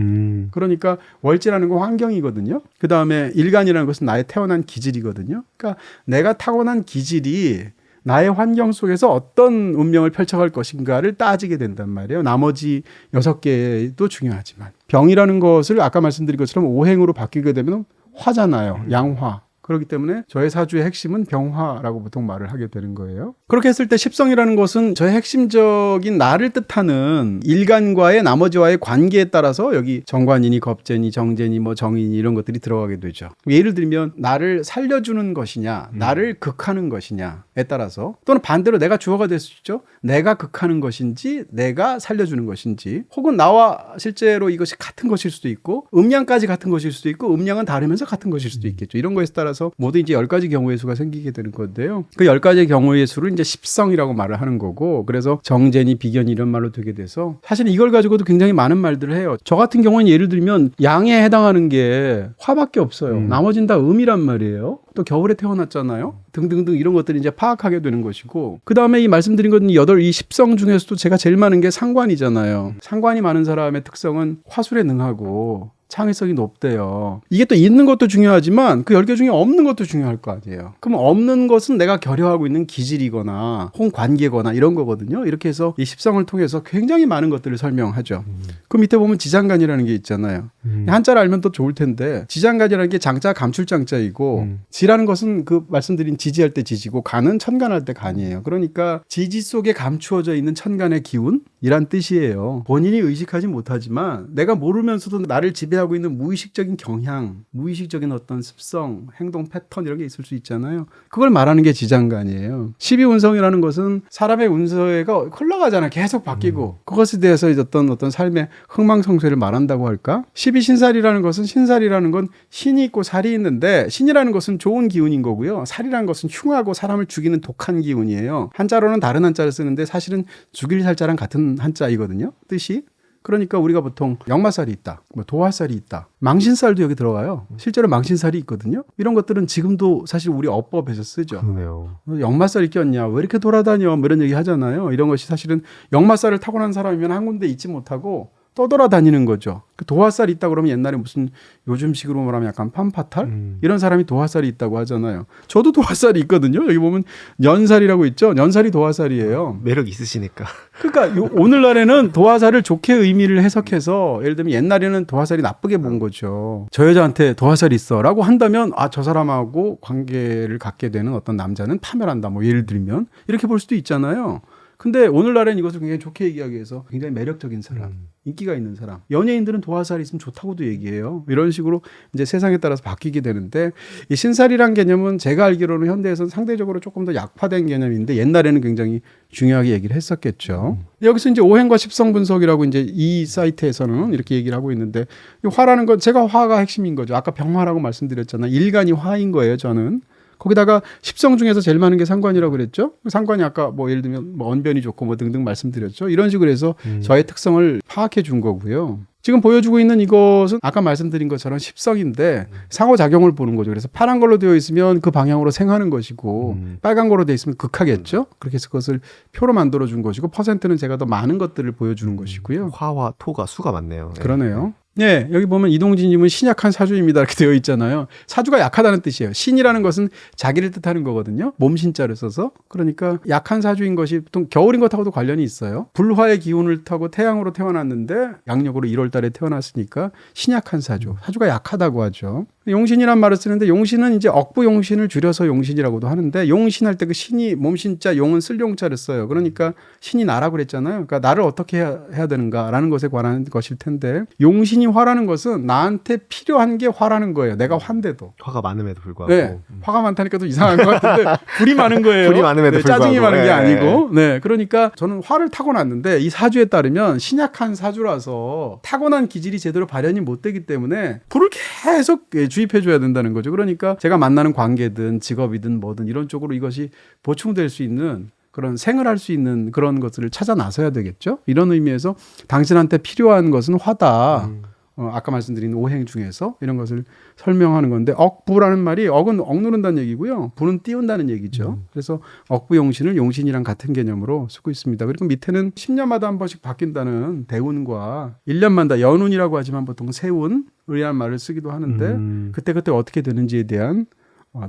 그러니까 월지라는 건 환경이거든요. 그 다음에 일간이라는 것은 나의 태어난 기질이거든요. 그러니까 내가 타고난 기질이 나의 환경 속에서 어떤 운명을 펼쳐갈 것인가를 따지게 된단 말이에요. 나머지 6개도 중요하지만. 병이라는 것을 아까 말씀드린 것처럼 오행으로 바뀌게 되면 화잖아요. 양화. 그렇기 때문에 저의 사주의 핵심은 병화라고 보통 말을 하게 되는 거예요. 그렇게 했을 때 십성이라는 것은 저의 핵심적인 나를 뜻하는 일간과의 나머지와의 관계에 따라서 여기 정관이니 겁재니 정재니 뭐 정인이 이런 것들이 들어가게 되죠. 예를 들면 나를 살려주는 것이냐 나를 극하는 것이냐에 따라서 또는 반대로 내가 주어가 될 수 있죠. 내가 극하는 것인지 내가 살려주는 것인지 혹은 나와 실제로 이것이 같은 것일 수도 있고 음양까지 같은 것일 수도 있고 음양은 다르면서 같은 것일 수도 있겠죠. 이런 거에 따라서 모두 이제 10가지 경우의 수가 생기게 되는 건데요. 그 10가지 경우의 수를 이제 십성이라고 말을 하는 거고 그래서 정제니 비견이 이런 말로 되게 돼서 사실 이걸 가지고도 굉장히 많은 말들을 해요. 저 같은 경우는 예를 들면 양에 해당하는 게 화밖에 없어요. 나머지는 다 음이란 말이에요. 또 겨울에 태어났잖아요. 등등등 이런 것들이 이제 파악하게 되는 것이고 그 다음에 이 말씀드린 건 이 십성 중에서도 제가 제일 많은 게 상관이잖아요. 상관이 많은 사람의 특성은 화술에 능하고 창의성이 높대요. 이게 또 있는 것도 중요하지만 그 10개 중에 없는 것도 중요할 거 아니에요. 그럼 없는 것은 내가 결여하고 있는 기질이거나 혹은 관계거나 이런 거거든요. 이렇게 해서 이 십성을 통해서 굉장히 많은 것들을 설명하죠. 그 밑에 보면 지장간이라는 게 있잖아요. 한자를 알면 또 좋을 텐데 지장간이라는 게 장자 감출장자이고 지라는 것은 그 말씀드린 지지할 때 지지고 간은 천간할 때 간이에요. 그러니까 지지 속에 감추어져 있는 천간의 기운이란 뜻이에요. 본인이 의식하지 못하지만 내가 모르면서도 나를 지배하고 있는 무의식적인 경향, 무의식적인 어떤 습성, 행동 패턴 이런 게 있을 수 있잖아요. 그걸 말하는 게 지장간이에요. 12운성이라는 것은 사람의 운세가 흘러가잖아요. 계속 바뀌고 그것에 대해서 이제 어떤 삶의 흥망성쇠를 말한다고 할까? 12신살이라는 것은 신살이라는 건 신이 있고 살이 있는데 신이라는 것은 좋은 기운인 거고요. 살이라는 것은 흉하고 사람을 죽이는 독한 기운이에요. 한자로는 다른 한자를 쓰는데 사실은 죽일 살자랑 같은 한자이거든요. 뜻이. 그러니까 우리가 보통 역마살이 있다, 뭐 도화살이 있다, 망신살도 여기 들어가요. 실제로 망신살이 있거든요. 이런 것들은 지금도 사실 우리 어법에서 쓰죠. 그러네요. 역마살이 꼈냐, 왜 이렇게 돌아다녀, 뭐 이런 얘기 하잖아요. 이런 것이 사실은 역마살을 타고난 사람이면 한 군데 있지 못하고 떠돌아다니는 거죠. 그 도화살이 있다 그러면 옛날에 무슨 요즘식으로 말하면 약간 판파탈 이런 사람이 도화살이 있다고 하잖아요. 저도 도화살이 있거든요. 여기 보면 연살이라고 있죠. 연살이 도화살이에요. 매력 있으시니까. 그러니까 오늘날에는 도화살을 좋게 의미를 해석해서 예를 들면 옛날에는 도화살이 나쁘게 본 거죠. 저 여자한테 도화살이 있어라고 한다면 아, 저 사람하고 관계를 갖게 되는 어떤 남자는 파멸한다. 뭐 예를 들면 이렇게 볼 수도 있잖아요. 근데 오늘날엔 이것을 굉장히 좋게 얘기하기 위해서 굉장히 매력적인 사람, 인기가 있는 사람. 연예인들은 도화살이 있으면 좋다고도 얘기해요. 이런 식으로 이제 세상에 따라서 바뀌게 되는데 이 신살이란 개념은 제가 알기로는 현대에서는 상대적으로 조금 더 약화된 개념인데 옛날에는 굉장히 중요하게 얘기를 했었겠죠. 여기서 이제 오행과 십성 분석이라고 이제 이 사이트에서는 이렇게 얘기를 하고 있는데 이 화라는 건 제가 화가 핵심인 거죠. 아까 병화라고 말씀드렸잖아요. 일간이 화인 거예요, 저는. 거기다가 십성 중에서 제일 많은 게 상관이라고 그랬죠. 상관이 아까 뭐 예를 들면 뭐 언변이 좋고 뭐 등등 말씀드렸죠. 이런 식으로 해서 저의 특성을 파악해 준 거고요. 지금 보여주고 있는 이것은 아까 말씀드린 것처럼 십성인데 상호작용을 보는 거죠. 그래서 파란 걸로 되어 있으면 그 방향으로 생하는 것이고 빨간 걸로 되어 있으면 극하겠죠. 그렇게 해서 그것을 표로 만들어 준 것이고 퍼센트는 제가 더 많은 것들을 보여주는 것이고요. 화와 토가 수가 많네요. 네. 그러네요. 네, 여기 보면 이동진님은 신약한 사주입니다 이렇게 되어 있잖아요. 사주가 약하다는 뜻이에요. 신이라는 것은 자기를 뜻하는 거거든요. 몸신자를 써서. 그러니까 약한 사주인 것이 보통 겨울인 것하고도 관련이 있어요. 불화의 기운을 타고 태양으로 태어났는데 양력으로 1월 달에 태어났으니까 신약한 사주. 사주가 약하다고 하죠. 용신이란 말을 쓰는데 용신은 이제 억부 용신을 줄여서 용신이라고도 하는데 용신할 때 그 신이 몸신자 용은 쓸 용자를 써요. 그러니까 신이 나라고 그랬잖아요. 그러니까 나를 어떻게 해야 되는가라는 것에 관한 것일 텐데 용신이 화라는 것은 나한테 필요한 게 화라는 거예요. 내가 화인데도. 화가 많음에도 불구하고. 네. 화가 많다니까 또 이상한 것 같은데 불이 많은 거예요. 불이 많음에도 불구하고. 짜증이 많은 게 네. 아니고. 네. 그러니까 저는 화를 타고났는데 이 사주에 따르면 신약한 사주라서 타고난 기질이 제대로 발현이 못 되기 때문에 불을 계속 주입해줘야 된다는 거죠. 그러니까 제가 만나는 관계든 직업이든 뭐든 이런 쪽으로 이것이 보충될 수 있는 그런 생을 할 수 있는 그런 것들을 찾아 나서야 되겠죠. 이런 의미에서 당신한테 필요한 것은 화다. 아까 말씀드린 오행 중에서 이런 것을 설명하는 건데 억부라는 말이 억은 억누른다는 얘기고요. 부는 띄운다는 얘기죠. 그래서 억부용신을 용신이랑 같은 개념으로 쓰고 있습니다. 그리고 밑에는 10년마다 한 번씩 바뀐다는 대운과 1년마다 연운이라고 하지만 보통 세운이라는 말을 쓰기도 하는데 그때그때 어떻게 되는지에 대한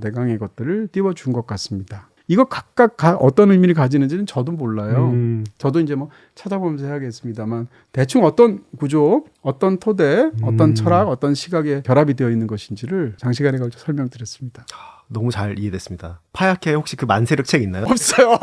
내강의 것들을 띄워준 것 같습니다. 이거 각각 어떤 의미를 가지는지는 저도 몰라요. 저도 이제 뭐 찾아보면서 해야겠습니다만 대충 어떤 구조, 어떤 토대, 어떤 철학, 어떤 시각에 결합이 되어 있는 것인지를 장시간에 걸쳐 설명드렸습니다. 너무 잘 이해됐습니다. 파야케 혹시 그 만세력 책 있나요? 없어요.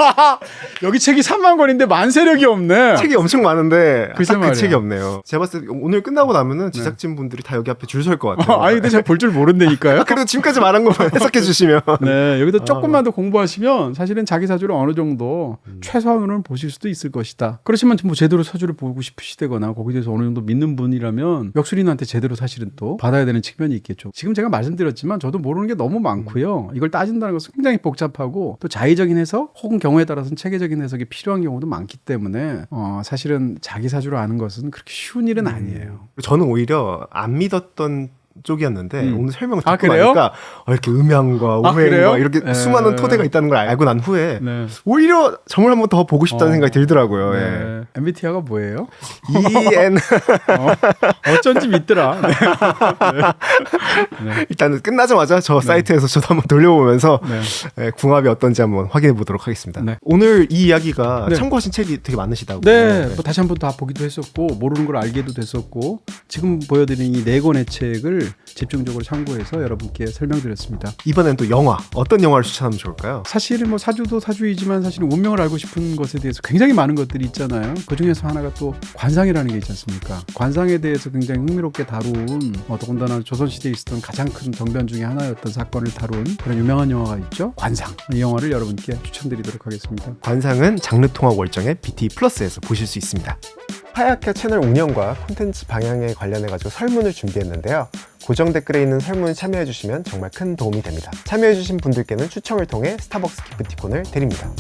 여기 책이 3만 권인데 만세력이 없네. 책이 엄청 많은데 글쎄 딱 그 말이야. 책이 없네요. 제가 봤을 때 오늘 끝나고 나면은 제작진 분들이 다 여기 앞에 줄 설 것 같아요. 아니 근데 제가 볼 줄 모른다니까요. 그래도 지금까지 말한 것만 해석해 주시면. 네, 여기서 조금만 더 공부하시면 사실은 자기 사주를 어느 정도 최소한으로는 보실 수도 있을 것이다. 그렇지만 뭐 제대로 사주를 보고 싶으시다거나 거기에 대해서 어느 정도 믿는 분이라면 역술인한테 제대로 사실은 또 받아야 되는 측면이 있겠죠. 지금 제가 말씀드렸지만 저도 모르는 게 너무 많고요. 이걸 따진다는 것은 굉장히 복잡하고 또 자의적인 해석 혹은 경우에 따라서는 체계적인 해석이 필요한 경우도 많기 때문에 사실은 자기 사주를 아는 것은 그렇게 쉬운 일은 아니에요. 저는 오히려 안 믿었던 쪽이었는데 오늘 설명을 듣고 그래요? 나니까 이렇게 음양과 그래요? 우행과 이렇게 네. 수많은 토대가 있다는 걸 알고 난 후에 네. 오히려 정말 한번 더 보고 싶다는 생각이 들더라고요. 예. 네. MBTI가 뭐예요? EN 어쩐지 믿더라. 네. 일단은 끝나자마자 저 사이트에서 저도 한번 돌려보면서 네. 예, 궁합이 어떤지 한번 확인해 보도록 하겠습니다. 네. 오늘 이 이야기가 네. 참고하신 책이 되게 많으시다고. 네, 뭐 다시 한번 다 보기도 했었고 모르는 걸 알게도 됐었고 지금 보여드린 이 4권의 책을 집중적으로 참고해서 여러분께 설명드렸습니다. 이번엔 또 영화 어떤 영화를 추천하면 좋을까요? 사실은 뭐 사주도 사주이지만 사실은 운명을 알고 싶은 것에 대해서 굉장히 많은 것들이 있잖아요. 그 중에서 하나가 또 관상이라는 게 있지 않습니까? 관상에 대해서 굉장히 흥미롭게 다룬 더군다나 조선시대에 있었던 가장 큰 정변 중에 하나였던 사건을 다룬 그런 유명한 영화가 있죠. 관상. 이 영화를 여러분께 추천드리도록 하겠습니다. 관상은 장르통합 월정의 BT 플러스에서 보실 수 있습니다. 파야케 채널 운영과 콘텐츠 방향에 관련해가지고 설문을 준비했는데요. 고정 댓글에 있는 설문 참여해주시면 정말 큰 도움이 됩니다. 참여해주신 분들께는 추첨을 통해 스타벅스 기프티콘을 드립니다.